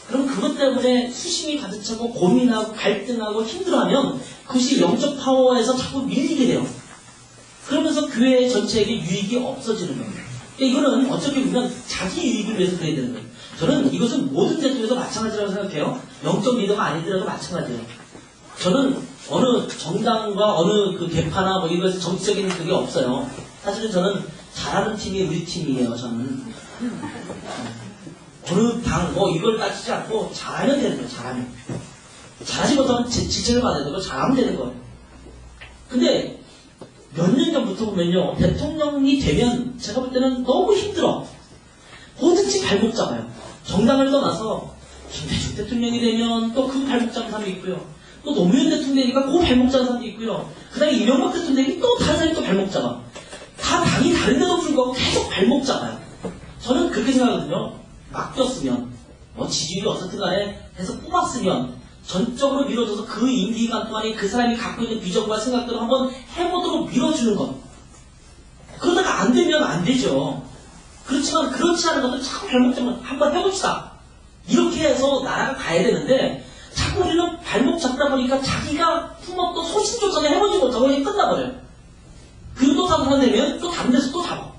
그럼 그것 때문에 수심이 가득 차고 고민하고 갈등하고 힘들어하면 그것이 영적 파워에서 자꾸 밀리게 돼요. 그러면서 교회 전체에게 유익이 없어지는 거예요. 그러니까 이거는 어떻게 보면 자기 유익을 위해서 그래야 되는 거예요. 저는 이것은 모든 대통에서 마찬가지라고 생각해요. 영적 리더가 아니더라도 마찬가지예요. 저는 어느 정당과 어느 그 개파나 뭐 이것에 정치적인 그게 없어요. 사실은 저는 잘하는 팀이 우리 팀이에요. 저는 어느 당 뭐 이걸 따지지 않고 잘하면 되는 거예요. 잘하면. 잘하지 못하면 지적을 받아야 되고 잘하면 되는 거예요. 근데 몇 년 전부터 보면요, 대통령이 되면 제가 볼 때는 너무 힘들어. 뭐든지 발목 잡아요. 정당을 떠나서 김대중 대통령이 되면 또 그 발목 잡는 사람이 있고요. 또 노무현 대통령이니까 그 발목 잡는 사람도 있고요. 그 다음에 이명박 대통령이 또 다른 사람이 또 발목 잡아. 다 당이 다른데도 불구하고 계속 발목 잡아요. 저는 그렇게 생각하거든요. 맡겼으면, 뭐 지지율이 어떻든 간에 해서 뽑았으면 전적으로 밀어줘서 그 임기간 동안에 그 사람이 갖고 있는 비전과 생각들을 한번 해보도록 밀어주는 것. 그러다가 안 되면 안 되죠. 그렇지만 그렇지 않은 것들 자꾸 발목잡으면 한번 해봅시다. 이렇게 해서 나라가 가야 되는데 자꾸 우리는 발목 잡다 보니까 자기가 품었던 소신조차도 해보지 못하고 그냥 끝나버려요. 그리고 또 다른 사람 되면 또 다른 데서 또 잡아.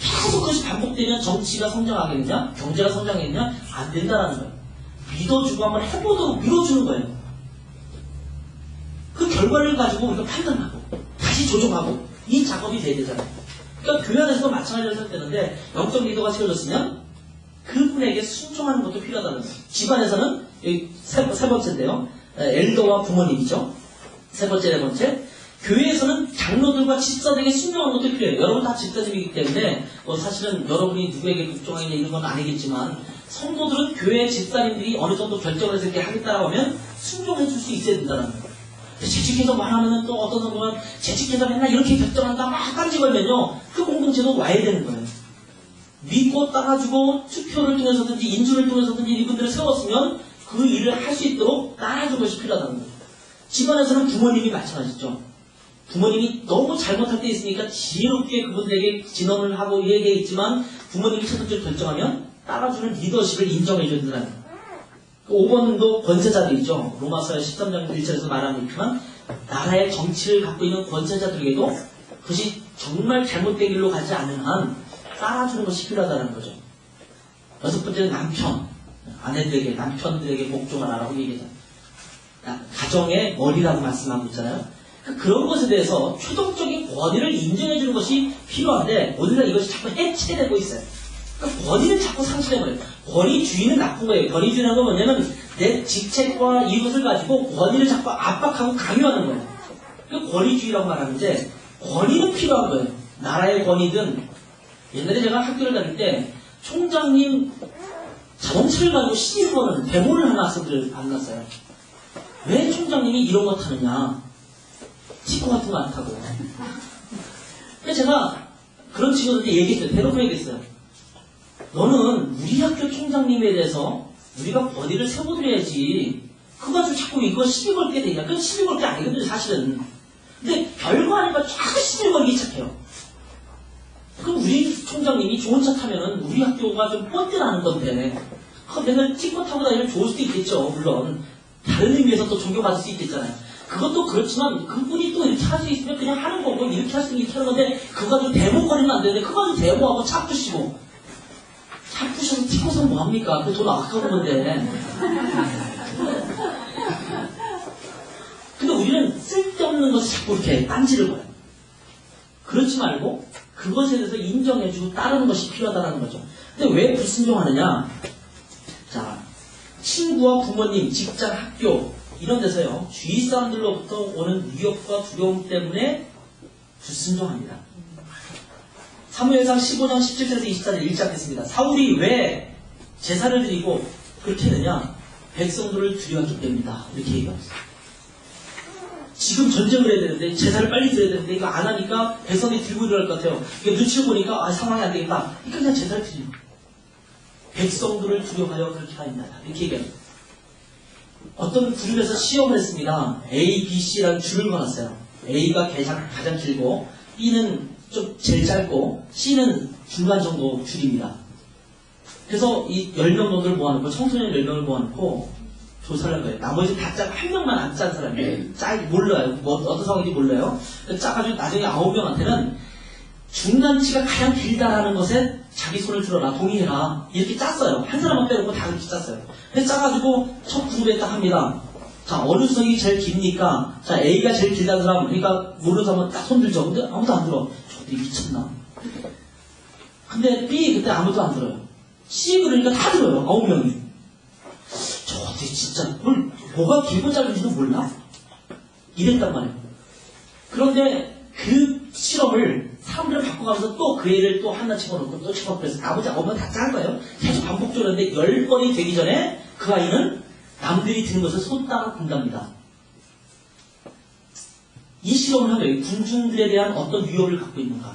계속 그것이 반복되면 정치가 성장하겠느냐? 경제가 성장하겠느냐? 안 된다는 거예요. 믿어주고 한번 해보도록 밀어주는 거예요. 그 결과를 가지고 우리가 판단하고 다시 조정하고 이 작업이 돼야 되잖아요. 그러니까 교회 안에서도 마찬가지로 생각되는데 영적 리더가 세워졌으면 그분에게 순종하는 것도 필요하다는 거예요. 집안에서는 여기 세 번째인데요. 엘더와 부모님이죠. 세 번째, 네 번째. 교회에서는 장로들과 집사들에게 순종하는 것도 필요해요. 여러분 다 집사님이기 때문에 사실은 여러분이 누구에게 국종하느냐 이런 건 아니겠지만 성도들은 교회 집사님들이 어느 정도 결정을 해서 이렇게 하겠다라고 하면 순종해 줄 수 있어야 된다는 거예요. 재직해서 말하면 또 어떤 성도는 재직해서 맨날 이렇게 결정한다 막 딴지 걸면요. 그 공동체도 와야 되는 거예요. 믿고 따라주고 투표를 통해서든지 인준을 통해서든지 이분들을 세웠으면 그 일을 할 수 있도록 따라주는 것이 필요하다는 거예요. 집안에서는 부모님이 마찬가지죠. 부모님이 너무 잘못할 때 있으니까 지혜롭게 그분들에게 진언을 하고 얘기했지만 부모님이 최선적으로 결정하면 따라주는 리더십을 인정해줘야 된다는 거예요. 5번도 권세자들이죠. 로마서 13장 1절에서 말하고 있지만 나라의 정치를 갖고 있는 권세자들에게도 그것이 정말 잘못된 길로 가지 않는 한 따라주는 것이 필요하다는 거죠. 여섯 번째는 남편. 아내들에게, 남편들에게 복종하라고 얘기하잖아요. 가정의 머리라고 말씀하고 있잖아요. 그런 것에 대해서 최종적인 권위를 인정해주는 것이 필요한데 오늘날 이것이 자꾸 해체되고 있어요. 그러니까 권위를 자꾸 상실해버려요. 권위주의는 나쁜 거예요. 권위주의라는 건 뭐냐면 내 직책과 이것을 가지고 권위를 자꾸 압박하고 강요하는 거예요. 그 권위주의라고 말하는데 권위는 필요한 거예요. 나라의 권위든 옛날에 제가 학교를 다닐 때 총장님 자동차를 가지고 시비를 거는 데모를 하는 학생들을 만났어요. 왜 총장님이 이런 거 타느냐? 티코 같은 거 안 타고. 그래서 제가 그런 친구들한테 얘기했어요. 대놓고 얘기했어요. 너는 우리 학교 총장님에 대해서 우리가 권위를 세워드려야지. 그거 가지고 자꾸 이거 시비 걸게 되냐. 그건 시비 걸 게 아니거든요, 사실은. 근데 별거 아니까 자꾸 시비 걸기 시작해요. 그럼 우리 총장님이 좋은 차 타면은 우리 학교가 좀 뻔뻔하는 건데, 맨날 티코 타고 다니면 좋을 수도 있겠죠, 물론. 다른 의미에서 또 존경받을 수 있겠잖아요. 그것도 그렇지만 그분이 또 이렇게 할 수 있으면 그냥 하는 거고 이렇게 할 수 있으면 이렇게 하는 건데 그거 가지고 데모거리면 안 되는데 그거 가지고 데모하고 차 푸시고 차 푸셔서 티고서 뭐합니까? 그 돈 아까운 건데. 근데 우리는 쓸데없는 것을 자꾸 이렇게 딴지를 거예요. 그렇지 말고 그것에 대해서 인정해주고 따르는 것이 필요하다는 거죠. 근데 왜 불순종하느냐? 자, 친구와 부모님, 직장, 학교 이런 데서요, 주위 사람들로부터 오는 위협과 두려움 때문에 불순종합니다. 사무엘상 15장 17절에서 24절 일작했습니다. 사울이 왜 제사를 드리고 그렇게 했느냐? 백성들을 두려웠기 때문이다. 이렇게 얘기합니다. 지금 전쟁을 해야 되는데 제사를 빨리 드려야 되는데 이거 안 하니까 백성이 들고 들어갈 것 같아요. 이게 눈치를 보니까 상황이 안 되겠다. 그러니까 그냥 제사를 드리는 거예요. 백성들을 두려워하여 그렇게 하였다. 이렇게 얘기합니다. 어떤 그룹에서 시험을 했습니다. A, B, C라는 줄을 걸었어요. A가 가장 길고 B는 좀 제일 짧고 C는 중간 정도 줄입니다. 그래서 이 10명 정도를 모아놓고 청소년 10명을 모아놓고 조사를 한 거예요. 나머지 다 짜고 한 명만 안 짠 사람이에요. 몰라요. 어떤 상황인지 몰라요. 짜가지고 나중에 9명한테는 중간치가 가장 길다라는 것에 자기 손을 들어라, 동의해라. 이렇게 짰어요. 한 사람만 빼놓고 다 그렇게 짰어요. 그래서 짜가지고 첫 그룹에 딱 합니다. 자, 어느 수석이 제일 깁니까? 자, A가 제일 길다는 사람, 그러니까 모르는 사람은 딱 손 들죠. 근데 아무도 안 들어. 저들이 미쳤나? 근데 B 그때 아무도 안 들어요. C 그러니까 다 들어요. 9명이. 저들이 진짜 뭐가 길고 짧은지도 몰라? 이랬단 말이에요. 그런데 그 실험을 사람들을 바꿔가면서 또 그 애를 또 하나 집어넣고 또 집어넣고 해서 나머지 9명 다 짠 거예요. 계속 반복적으로 했는데 10번이 되기 전에 그 아이는 남들이 드는 것을 손따라 군답니다. 이 실험을 하면 군중들에 대한 어떤 위협을 갖고 있는가.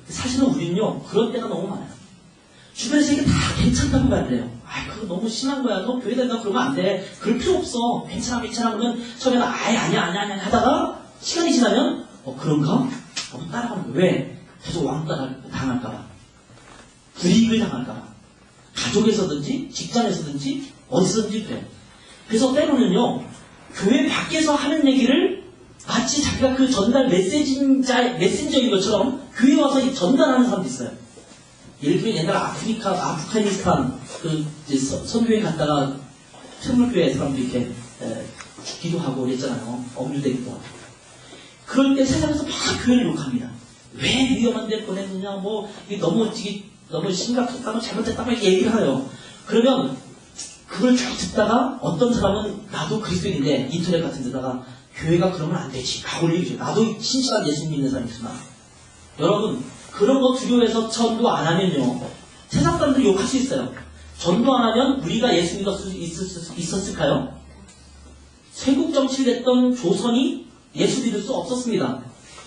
사실은 우리는요 그런 때가 너무 많아요. 주변에서 이게 다 괜찮다고 말을 해요. 아, 그거 너무 심한 거야. 너 교회 다닌다 그러면 안 돼. 그럴 필요 없어. 괜찮아, 괜찮아. 그러면 처음에는 아니야 하다가 시간이 지나면 그런가? 따라가는 거야. 왜? 계속 왕따 당할까봐. 불이익을 당할까봐. 가족에서든지 직장에서든지 어디서든지 그래. 그래서 때로는요, 교회 밖에서 하는 얘기를 마치 자기가 그 전달 메신저인 것처럼 교회에 와서 전달하는 사람도 있어요. 예를 들면 옛날 아프가니스탄 선교회 갔다가 특물교회 사람도 이렇게 기도하고 그랬잖아요. 억류되기도 하고. 그럴 때 세상에서 막 교회를 욕합니다. 왜 위험한 데 보냈느냐, 이게 너무 심각했다고 잘못했다고 얘기를 해요. 그러면 그걸 쭉 듣다가 어떤 사람은 나도 그리스도인인데 인터넷 같은 데다가 교회가 그러면 안 되지 라고 올리죠. 나도 신실한 예수 믿는 사람이 있으나 여러분 그런 거 두려워해서 전도 안 하면요 세상 사람들이 욕할 수 있어요. 전도 안 하면 우리가 예수 믿을 수 있었을까요? 세국 정치를 했던 조선이 예수 믿을 수 없었습니다.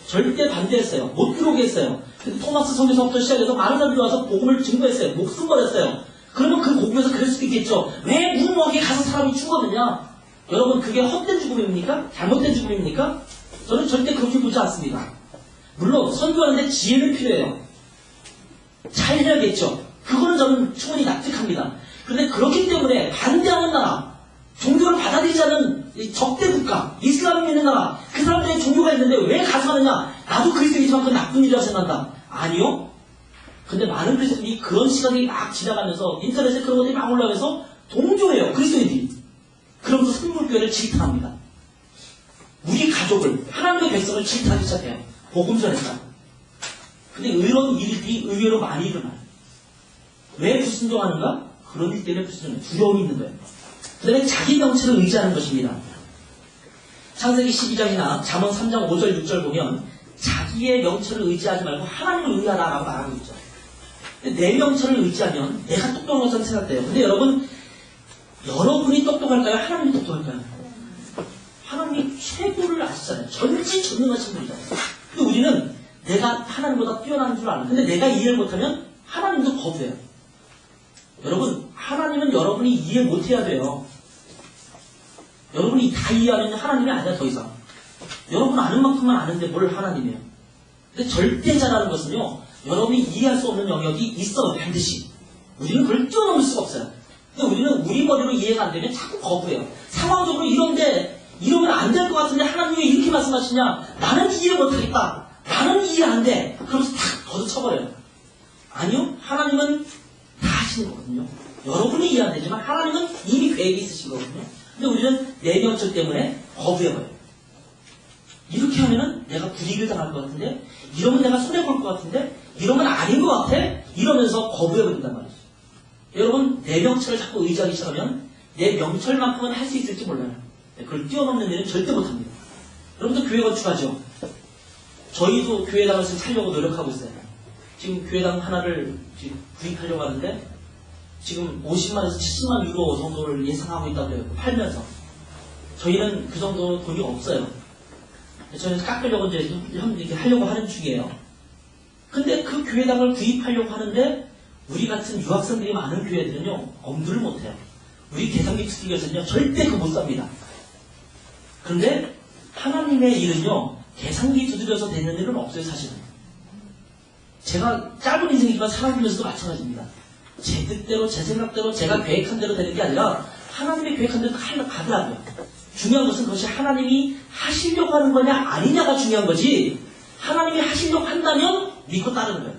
절대 반대했어요. 못 들어오게 했어요. 토마스 성교사부터 시작해서 많은 사람들이 와서 복음을 증거했어요. 목숨 걸었어요. 그러면 그 복음에서 그럴 수도 있겠죠. 왜 무모하게 가서 사람이 죽었느냐? 여러분 그게 헛된 죽음입니까? 잘못된 죽음입니까? 저는 절대 그렇게 보지 않습니다. 물론 선교하는데 지혜는 필요해요. 잘 해야겠죠. 그거는 저는 충분히 납득합니다. 그런데 그렇기 때문에 반대하는 나라, 종교를 받아들이지 않는 적대 국가, 이슬람을 믿는 나라, 그 사람들의 종교가 있는데 왜 가서 하느냐? 나도 그리스도이지만 그건 나쁜 일이라고 생각한다. 아니요. 근데 많은 그리스도인이 그런 시간이 막 지나가면서 인터넷에 그런 것들이 막 올라오면서 동조해요. 그리스도인들이. 그러면서 선물교회를 질타합니다. 우리 가족을, 하나님의 백성을 질타하기 시작해요. 복음 전했다. 근데 이런 일들이 의외로 많이 일어나요. 왜 불순종하는가? 그런 일 때문에 불순종해요. 두려움이 있는 거예요. 그 다음에 자기 명체를 의지하는 것입니다. 창세기 12장이나 잠언 3장 5절 6절 보면 자기의 명체를 의지하지 말고 하나님을 의지하라라고 말하고 있죠. 근데 내 명체를 의지하면 내가 똑똑한 것처럼 생각돼요. 근데 여러분이 똑똑할까요? 하나님이 똑똑할까요? 하나님이 최고를 아시잖아요. 전지전능하신 분이잖아요. 근데 우리는 내가 하나님보다 뛰어난 줄 아는. 근데 내가 이해를 못하면 하나님도 거부해요. 여러분, 하나님은 여러분이 이해 못해야 돼요. 여러분이 다 이해하면 하나님이 아니야, 더 이상. 여러분 아는 만큼만 아는데 뭘 하나님이에요. 근데 절대자라는 것은요, 여러분이 이해할 수 없는 영역이 있어요, 반드시. 우리는 그걸 뛰어넘을 수가 없어요. 근데 우리는 우리 머리로 이해가 안 되면 자꾸 거부해요. 상황적으로 이러면 안 될 것 같은데 하나님이 왜 이렇게 말씀하시냐? 나는 이해 못하겠다. 나는 이해 안 돼. 그러면서 탁 걷어쳐버려요. 아니요, 하나님은 다 하시는 거거든요. 여러분이 이해 안 되지만 하나님은 이미 계획이 있으신 거거든요. 근데 우리는 내 명철 때문에 거부해버려요. 이렇게 하면은 내가 불이익을 당할 것 같은데, 이러면 내가 손해볼 것 같은데, 이러면 아닌 것 같아? 이러면서 거부해버린단 말이죠. 여러분, 내 명철을 자꾸 의지하기 시작하면 내 명철만큼은 할 수 있을지 몰라요. 그걸 뛰어넘는 일은 절대 못합니다. 여러분도 교회 건축하죠? 저희도 교회당을 지금 살려고 노력하고 있어요. 지금 교회당 하나를 지금 구입하려고 하는데 지금 50만에서 70만 유로 정도를 예상하고 있다고 해요. 팔면서. 저희는 그 정도 돈이 없어요. 저희는 깎으려고 이제 이렇게 하려고 하는 중이에요. 근데 그 교회당을 구입하려고 하는데 우리 같은 유학생들이 많은 교회들은요, 엄두를 못해요. 우리 계산기 투기에서는요, 절대 그거 못 삽니다. 그런데 하나님의 일은요, 계산기 두드려서 되는 일은 없어요, 사실은. 제가 짧은 인생이지만 살아가면서도 마찬가지입니다. 제 뜻대로, 제 생각대로, 제가 계획한 대로 되는 게 아니라 하나님의 계획한 대로 가더라고요. 중요한 것은 그것이 하나님이 하시려고 하는 거냐 아니냐가 중요한 거지, 하나님이 하시려고 한다면 믿고 따르는 거예요.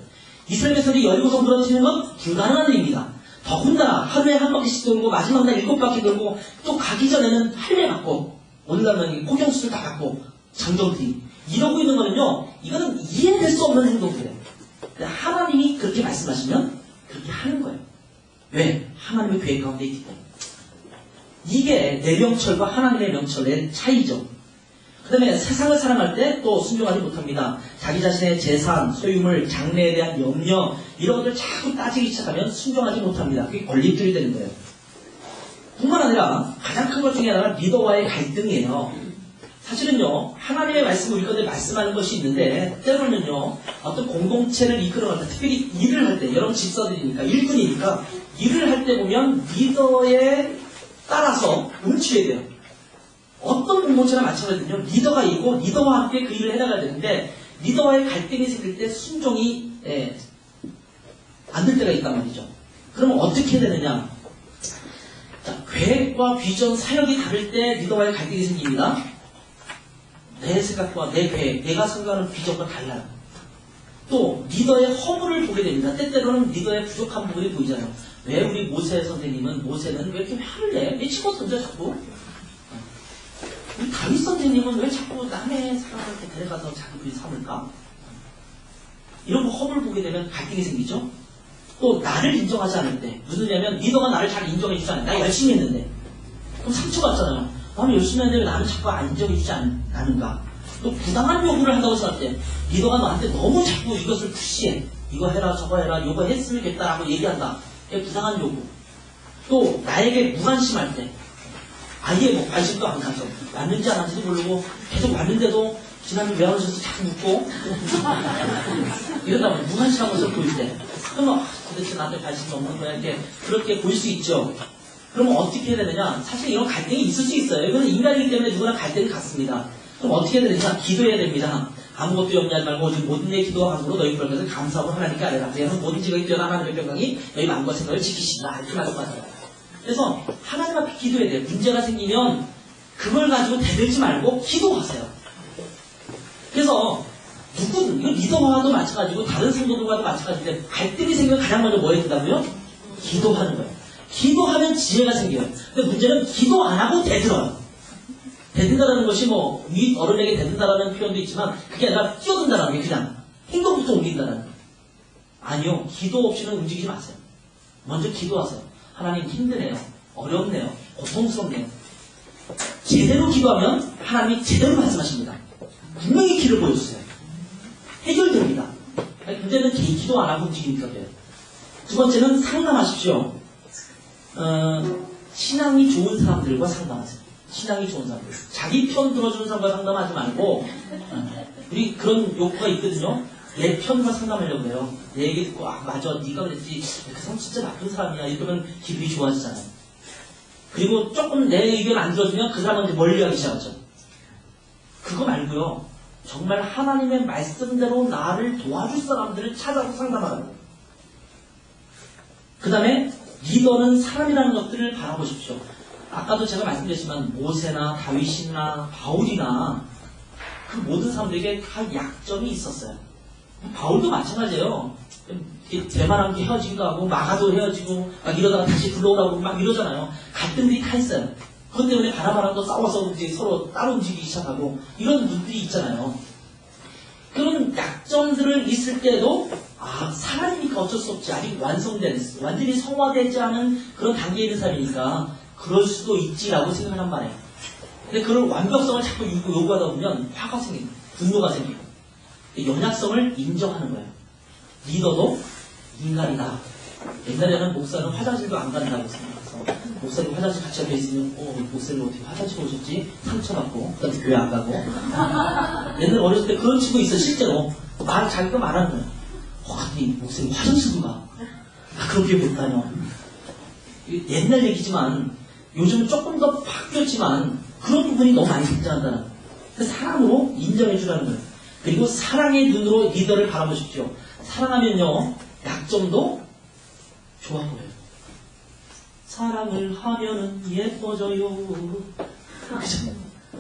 이스라엘 백성이 여리고 성도로 튀는 건 불가능한 일입니다. 더군다나 하루에 한 바퀴씩 돌고 마지막 날 7바퀴 돌고 또 가기 전에는 할례 받고 오늘날은 포경수술 다 받고 장정들이 이러고 있는 거는요, 이거는 이해될 수 없는 행동이에요. 하나님이 그렇게 말씀하시면 그렇게 하는 거예요. 왜? 하나님의 계획 가운데 있기 때문에. 이게 내 명철과 하나님의 명철의 차이죠. 그 다음에 세상을 사랑할 때 또 순종하지 못합니다. 자기 자신의 재산, 소유물, 장래에 대한 염려, 이런 것들 자꾸 따지기 시작하면 순종하지 못합니다. 그게 걸림돌이 되는 거예요. 뿐만 아니라 가장 큰 것 중에 하나가 리더와의 갈등이에요. 사실은요, 하나님의 말씀을 우리 가운데 말씀하는 것이 있는데, 때로는요, 어떤 공동체를 이끌어갈 때, 특별히 일을 할 때, 여러분 집사들이니까, 일꾼이니까, 일을 할 때 보면 리더에 따라서 움츠려야 돼요. 어떤 공동체나 마찬가지거든요. 리더가 있고, 리더와 함께 그 일을 해나가야 되는데, 리더와의 갈등이 생길 때 순종이 안 될 때가 있단 말이죠. 그러면 어떻게 해야 되느냐? 자, 계획과 비전, 사역이 다를 때 리더와의 갈등이 생깁니다. 내 생각과 내 계획, 내가 생각하는 비전과 달라요. 또 리더의 허물을 보게 됩니다. 때때로는 리더의 부족한 부분이 보이잖아요. 왜 우리 모세 선생님은 모세는 왜 이렇게 화를 내? 왜 집어 던져 자꾸? 우리 다윗 선생님은 왜 자꾸 남의 사람을 이렇게 데려가서 자기 분이 삼을까? 이런 거 허물을 보게 되면 갈등이 생기죠. 또 나를 인정하지 않을 때 무슨 일이냐면 리더가 나를 잘 인정해주지 않아. 나 열심히 했는데 그럼 상처받잖아요. 나는 열심히 했는데 왜 나는 자꾸 안 인정해주지 않는가? 또 부당한 요구를 한다고 생각할 때 리더가 너한테 너무 자꾸 이것을 푸시해. 이거 해라 저거 해라 이거 했으면 좋겠다라고 얘기한다. 그게 부당한 요구. 또 나에게 무관심할 때 아예 뭐 관심도 안 가죠. 왔는지 안 왔는지 모르고 계속 왔는데도 지난주 왜 오셨어 자꾸 묻고 이러다 보면 무관심한 것을 보일 때 그러면 도대체 나한테 관심이 없는 거야 이렇게 그렇게 보일 수 있죠. 그러면 어떻게 해야 되느냐? 사실 이런 갈등이 있을 수 있어요. 이거는 인간이기 때문에 누구나 갈등이 같습니다. 그럼 어떻게 해야 되느냐? 기도해야 됩니다. 아무것도 염려하지 말고 오직 모든 내 기도와 간구로 너희 불러서 감사하고 하나님께 아뢰라. 그래서 모든 지각이 뛰어난 하나님의 평강이 너희 마음과 생각을 지키시라. 이렇게 말씀하세요. 그래서 하나님 앞에 기도해야 돼요. 문제가 생기면 그걸 가지고 대들지 말고 기도하세요. 그래서 누구든 이거 리더와도 마찬가지고 다른 성도들과도 마찬가지인데 갈등이 생기면 가장 먼저 뭐 해야 된다고요? 기도하는 거예요. 기도하면 지혜가 생겨요. 근데 문제는 기도 안 하고 대들어요. 대든다라는 것이 뭐 위 어른에게 대든다라는 표현도 있지만 그게 아니라 뛰어든다라는 게 그냥 행동부터 옮긴다라는 거예요. 아니요. 기도 없이는 움직이지 마세요. 먼저 기도하세요. 하나님 힘드네요. 어렵네요. 고통스럽네요. 제대로 기도하면 하나님이 제대로 말씀하십니다. 분명히 길을 보여주세요. 해결됩니다. 문제는 기도 안 하고 움직이니까 돼요. 두 번째는 상담하십시오. 신앙이 좋은 사람들과 상담하세요. 신앙이 좋은 사람들. 자기 편 들어주는 사람과 상담하지 말고 우리 그런 욕구가 있거든요. 내 편과 상담하려고 해요. 내 얘기 듣고 아 맞아 네가 그랬지 그 사람 진짜 나쁜 사람이야 이러면 기분이 좋아지잖아요. 그리고 조금 내 의견 안 들어주면 그 사람한테 멀리하기 시작하죠. 그거 말고요. 정말 하나님의 말씀대로 나를 도와줄 사람들을 찾아서 상담하라고. 그 다음에 리더는 사람이라는 것들을 바라보십시오. 아까도 제가 말씀드렸지만 모세나 다윗이나 바울이나 그 모든 사람들에게 다 약점이 있었어요. 바울도 마찬가지예요. 대만한 게 헤어지기도 하고 마가도 헤어지고 막 이러다가 다시 불러오라고 막 이러잖아요. 갈등들이 다 있어요. 그것 때문에 바나바랑도 싸워서 이제 서로 따로 움직이기 시작하고 이런 분들이 있잖아요. 그런 약점들을 있을 때도 아 사람이니까 어쩔 수 없지 아직 완전히 성화되지 않은 그런 단계에 있는 사람이니까 그럴 수도 있지라고 생각한 말이에요. 근데 그런 완벽성을 자꾸 요구하다 보면 화가 생기고 분노가 생기고 연약성을 인정하는 거예요. 리더도 인간이다. 옛날에는 목사는 화장실도 안 간다고 생각해서 목사님 화장실 같이 옆에 있으면 목사님 어떻게 화장실 오셨지? 상처받고 그다음에 교회 안 가고 옛날 어렸을 때 그런 친구 있어 실제로 자기가 말하는 거예요. 근데 목사님 화장실도 가. 그렇게 못 다녀. 옛날 얘기지만 요즘은 조금 더 바뀌었지만 그런 부분이 너무 많이 등장한다는 거예요. 그래서 사랑으로 인정해 주라는 거예요. 그리고 사랑의 눈으로 리더를 바라보십시오. 사랑하면요 약점도 좋아 보여요. 사랑을 하면은 예뻐져요. 그죠?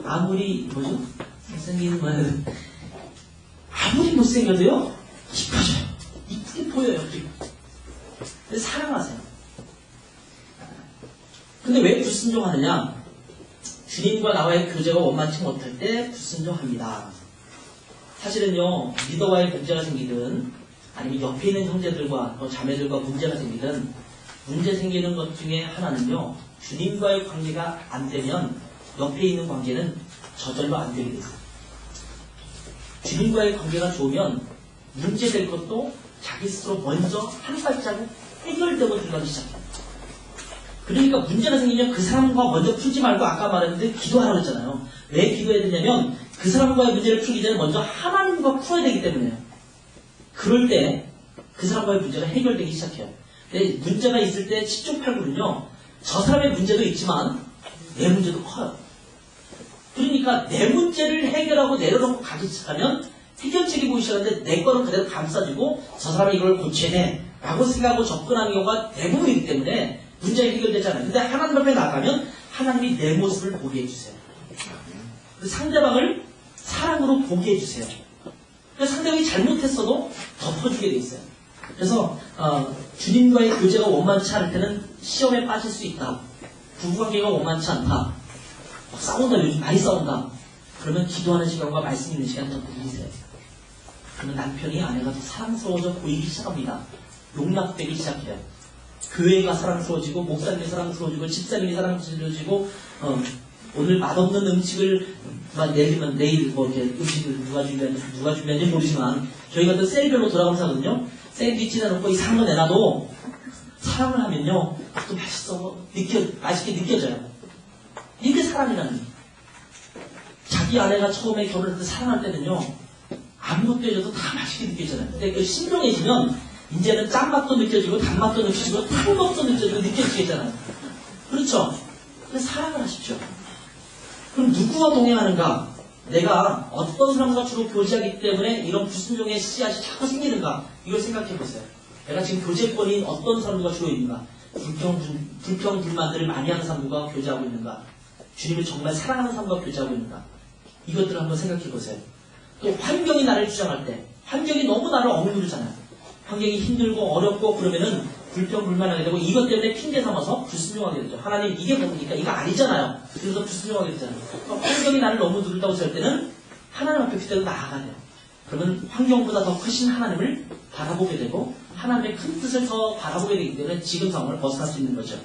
아무리 뭐죠? 못생긴 말 아무리 못생겨도요 이뻐져요. 이쁘게 보여요. 그래서 사랑하세요. 근데 왜 불순종하느냐? 주님과 나와의 교제가 원만치 못할 때 불순종합니다. 사실은요 리더와의 문제가 생기든 아니면 옆에 있는 형제들과 또 자매들과 문제가 생기든 문제 생기는 것 중에 하나는요 주님과의 관계가 안 되면 옆에 있는 관계는 저절로 안 되게 돼요. 주님과의 관계가 좋으면 문제될 것도 자기 스스로 먼저 한 발자국 해결되고 들어가기 시작해요. 그러니까 문제가 생기면 그 사람과 먼저 풀지 말고 아까 말했는데 기도하라고 했잖아요. 왜 기도해야 되냐면 그 사람과의 문제를 풀기 전에 먼저 하나님과 풀어야 되기 때문에요. 그럴 때 그 사람과의 문제가 해결되기 시작해요. 근데 문제가 있을 때 10조 8구는요. 저 사람의 문제도 있지만 내 문제도 커요. 그러니까 내 문제를 해결하고 내려놓고 가기 시작하면 해결책이 보이기 시작하는데 내 거는 그대로 감싸지고 저 사람이 이걸 고쳐야 돼 라고 생각하고 접근하는 경우가 대부분이기 때문에 문제가 해결되지 않아요. 근데 하나님 앞에 나가면 하나님이 내 모습을 보게 해주세요. 그 상대방을 사랑으로 보게 해주세요. 그래서 상대방이 잘못했어도 덮어주게 돼 있어요. 그래서 주님과의 교제가 원만치 않을 때는 시험에 빠질 수 있다. 부부관계가 원만치 않다. 막 싸운다. 요즘 많이 싸운다. 그러면 기도하는 시간과 말씀 있는 시간 더 늘리세요. 그러면 남편이 아내가 더 사랑스러워져 보이기 시작합니다. 용납되기 시작해요. 교회가 사랑스러워지고 목사님이 사랑스러워지고 집사님이 사랑스러워지고 오늘 맛없는 음식을 예를 들면 내일 뭐 이렇게 음식을 누가 준비하는지 모르지만 저희가 또 셀별로 돌아가면서 하거든요. 샌드위치 내놓고 이상한 거 내놔도 사랑을 하면요 또 맛있게 느껴져요. 이게 사랑이라는 거예요. 자기 아내가 처음에 결혼할 때 사랑할 때는요 아무것도 해줘도 다 맛있게 느껴지잖아요. 근데 그 신중해지면 이제는 짠맛도 느껴지고 단맛도 느껴지고 탄 것도 느껴지고 느껴지겠잖아요. 그렇죠? 근데 사랑을 하십시오. 그럼 누구와 동행하는가? 내가 어떤 사람과 주로 교제하기 때문에 이런 불순종의 씨앗이 자꾸 생기는가? 이걸 생각해 보세요. 내가 지금 교제권인 어떤 사람과 주로 있는가? 불평불만들을 많이 하는 사람과 교제하고 있는가? 주님을 정말 사랑하는 사람과 교제하고 있는가? 이것들을 한번 생각해 보세요. 또 환경이 나를 주장할 때 환경이 너무 나를 억누르잖아요. 환경이 힘들고 어렵고 그러면은 불평불만하게 되고 이것 때문에 핑계 삼아서 불순종하게 되죠. 하나님 이게 뭡니까? 이거 아니잖아요. 그래서 불순종하게 되잖아요. 그러니까 환경이 나를 너무 누른다고 할 때는 하나님 앞에 그때도 나아가야 돼요. 그러면 환경보다 더 크신 하나님을 바라보게 되고 하나님의 큰 뜻을 더 바라보게 되기 때문에 지금 상황을 벗어날 수 있는 거죠.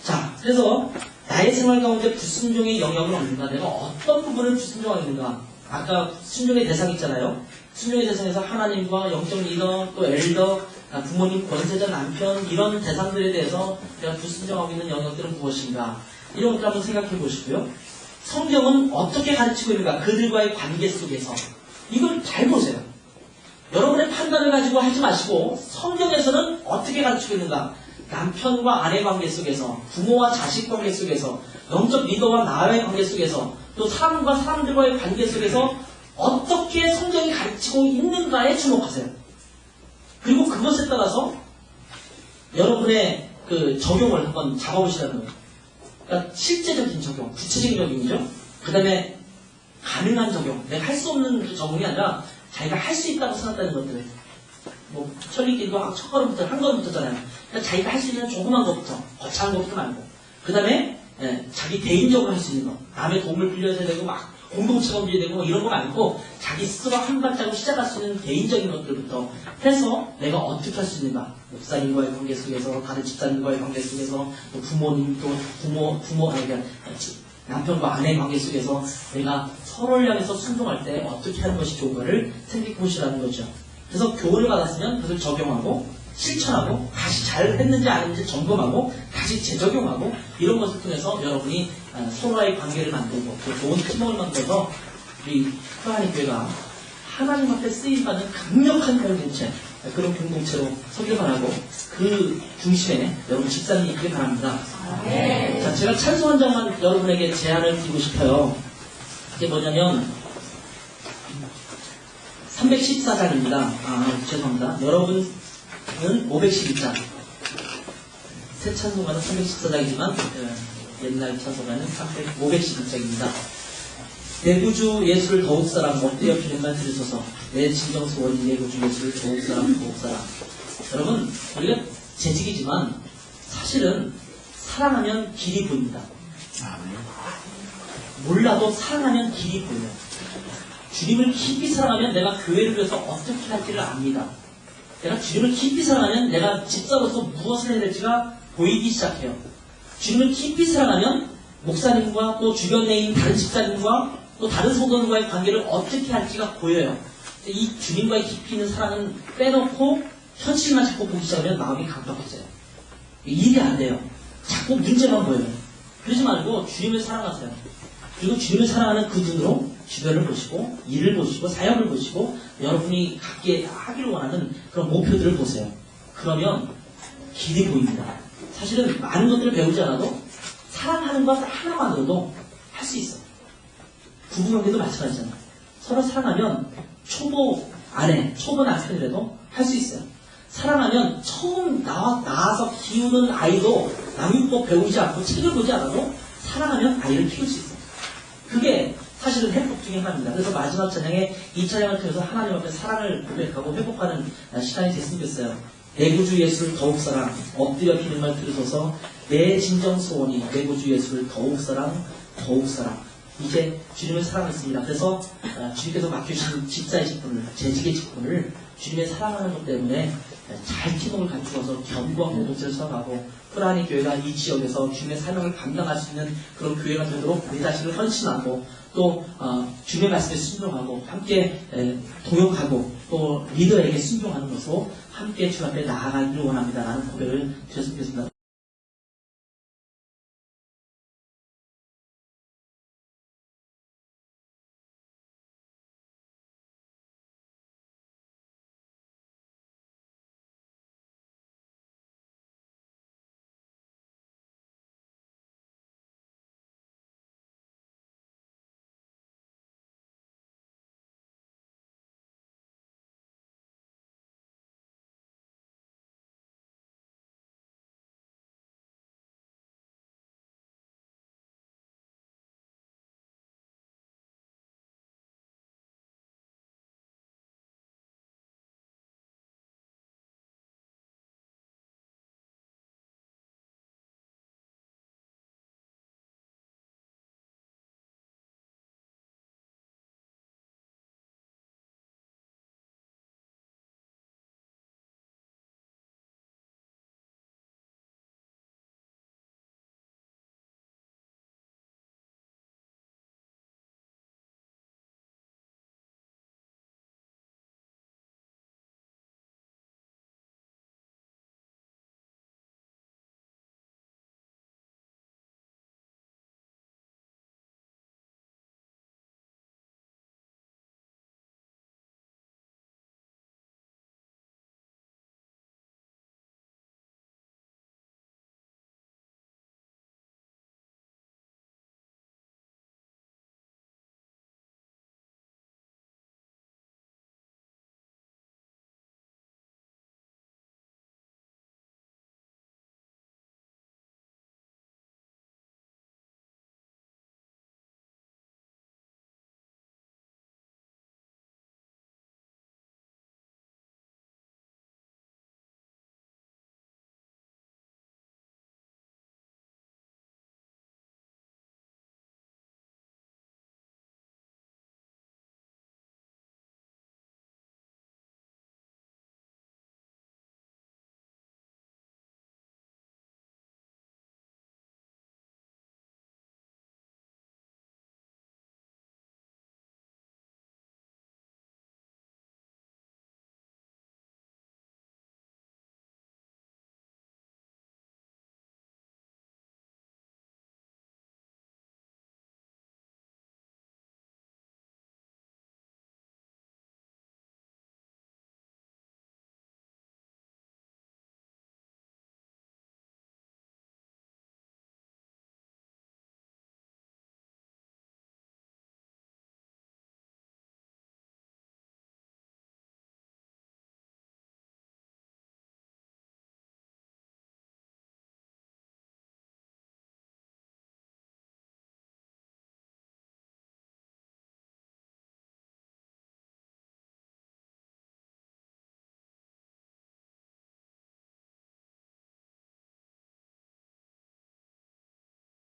자, 그래서 나의 생활 가운데 불순종의 영역은 없는가? 내가 어떤 부분을 불순종하겠는가? 아까 순종의 대상 있잖아요. 순종의 대상에서 하나님과 영적 리더, 또 엘더, 부모님, 권세자, 남편 이런 대상들에 대해서 내가 불순종하고 있는 영역들은 무엇인가? 이런 것들 한번 생각해 보시고요. 성경은 어떻게 가르치고 있는가? 그들과의 관계 속에서 이걸 잘 보세요. 여러분의 판단을 가지고 하지 마시고 성경에서는 어떻게 가르치고 있는가? 남편과 아내 관계 속에서, 부모와 자식 관계 속에서, 영적 리더와 나와의 관계 속에서, 또 사람과 사람들과의 관계 속에서 어떻게 성경이 가르치고 있는가에 주목하세요. 그리고 그것에 따라서 여러분의 그 적용을 한번 잡아보시라는 거예요. 그러니까 실제적인 적용, 구체적인 적용이죠. 그 다음에 가능한 적용, 내가 할 수 없는 적용이 아니라 자기가 할 수 있다고 생각하는 것들. 뭐 천리길도 첫 걸음부터 한 걸음부터잖아요. 그러니까 자기가 할 수 있는 조그만 것부터, 거창한 것부터 말고. 그 다음에 자기 개인적으로 할 수 있는 거, 남의 도움을 빌려야 되고 막 공동체가 빌려야 되고 이런 거 말고 자기 스스로 한 발자국 시작할 수 있는 개인적인 것들부터 해서 내가 어떻게 할 수 있는가? 목사님과의 관계 속에서, 다른 집사님과의 관계 속에서, 또 부모님, 또 남편과 아내의 관계 속에서 내가 서로를 향해서 순종할 때 어떻게 하는 것이 좋은가를 생각해 보시라는 거죠. 그래서 교훈을 받았으면 그것을 적용하고 실천하고 다시 잘 했는지 안 했는지 점검하고 다시 재적용하고 이런 것을 통해서 여러분이 서로의 관계를 만들고 또 좋은 팀워크를 만들어서 우리 하나님 교회가 하나님 앞에 쓰임받는 강력한 공동체, 그런 공동체로 서길 바라고 그 중심에 여러분 집사님이 있길 바랍니다. 네. 자, 제가 찬송 한 장만 여러분에게 제안을 드리고 싶어요. 이게 뭐냐면 314장입니다. 죄송합니다. 여러분은 512장. 새 찬송가는 314장이지만 옛날 찬송가는 512장입니다. 내 구주 예수를 더욱 사랑 엎드려 주님만 들으소서 내 진정서 원인 내 구주 예수를 더욱 사랑 더욱 사랑. 여러분 우리가 재직이지만 사실은 사랑하면 길이 보입니다. 몰라도 사랑하면 길이 보여요. 주님을 깊이 사랑하면 내가 교회를 위해서 어떻게 할지를 압니다. 내가 주님을 깊이 사랑하면 내가 집사로서 무엇을 해야 될지가 보이기 시작해요. 주님을 깊이 사랑하면 목사님과 또 주변에 있는 다른 집사님과 또 다른 성도들과의 관계를 어떻게 할지가 보여요. 이 주님과의 깊이 있는 사랑은 빼놓고 현실만 자꾸 보기 시작하면 마음이 강박해져요. 일이 안 돼요. 자꾸 문제만 보여요. 그러지 말고 주님을 사랑하세요. 그리고 주님을 사랑하는 그 눈으로 주변을 보시고 일을 보시고 사역을 보시고 여러분이 갖게 하기를 원하는 그런 목표들을 보세요. 그러면 길이 보입니다. 사실은 많은 것들을 배우지 않아도 사랑하는 것 하나만으로도 할 수 있어요. 부부관계도 마찬가지잖아요. 서로 사랑하면 초보 아내, 초보 남편이라도 할 수 있어요. 사랑하면 처음 낳아서 키우는 아이도 남육법 배우지 않고 책을 보지 않아도 사랑하면 아이를 키울 수 있어요. 그게 사실은 회복 중에 하나입니다. 그래서 마지막 찬양에 이 찬양을 통해서 하나님 앞에 사랑을 고백하고 회복하는 시간이 됐으면 좋겠어요. 내 구주 예수를 더욱 사랑, 엎드려 비는 말 들으소서. 내 진정 소원이 내 구주 예수를 더욱 사랑, 더욱 사랑. 이제 주님을 사랑했습니다. 그래서 주님께서 맡겨주신 집사의 직분을, 재직의 직분을 주님의 사랑하는 것 때문에 잘 기능을 갖추어서 견고한 공동체를 서가고 프라니 교회가 이 지역에서 주님의 사명을 감당할 수 있는 그런 교회가 되도록 내 자신을 헌신하고 또 주님의 말씀에 순종하고 함께 동역하고 또 리더에게 순종하는 것으로 함께 주 앞에 나아가기를 원합니다라는 고백을 드렸습니다.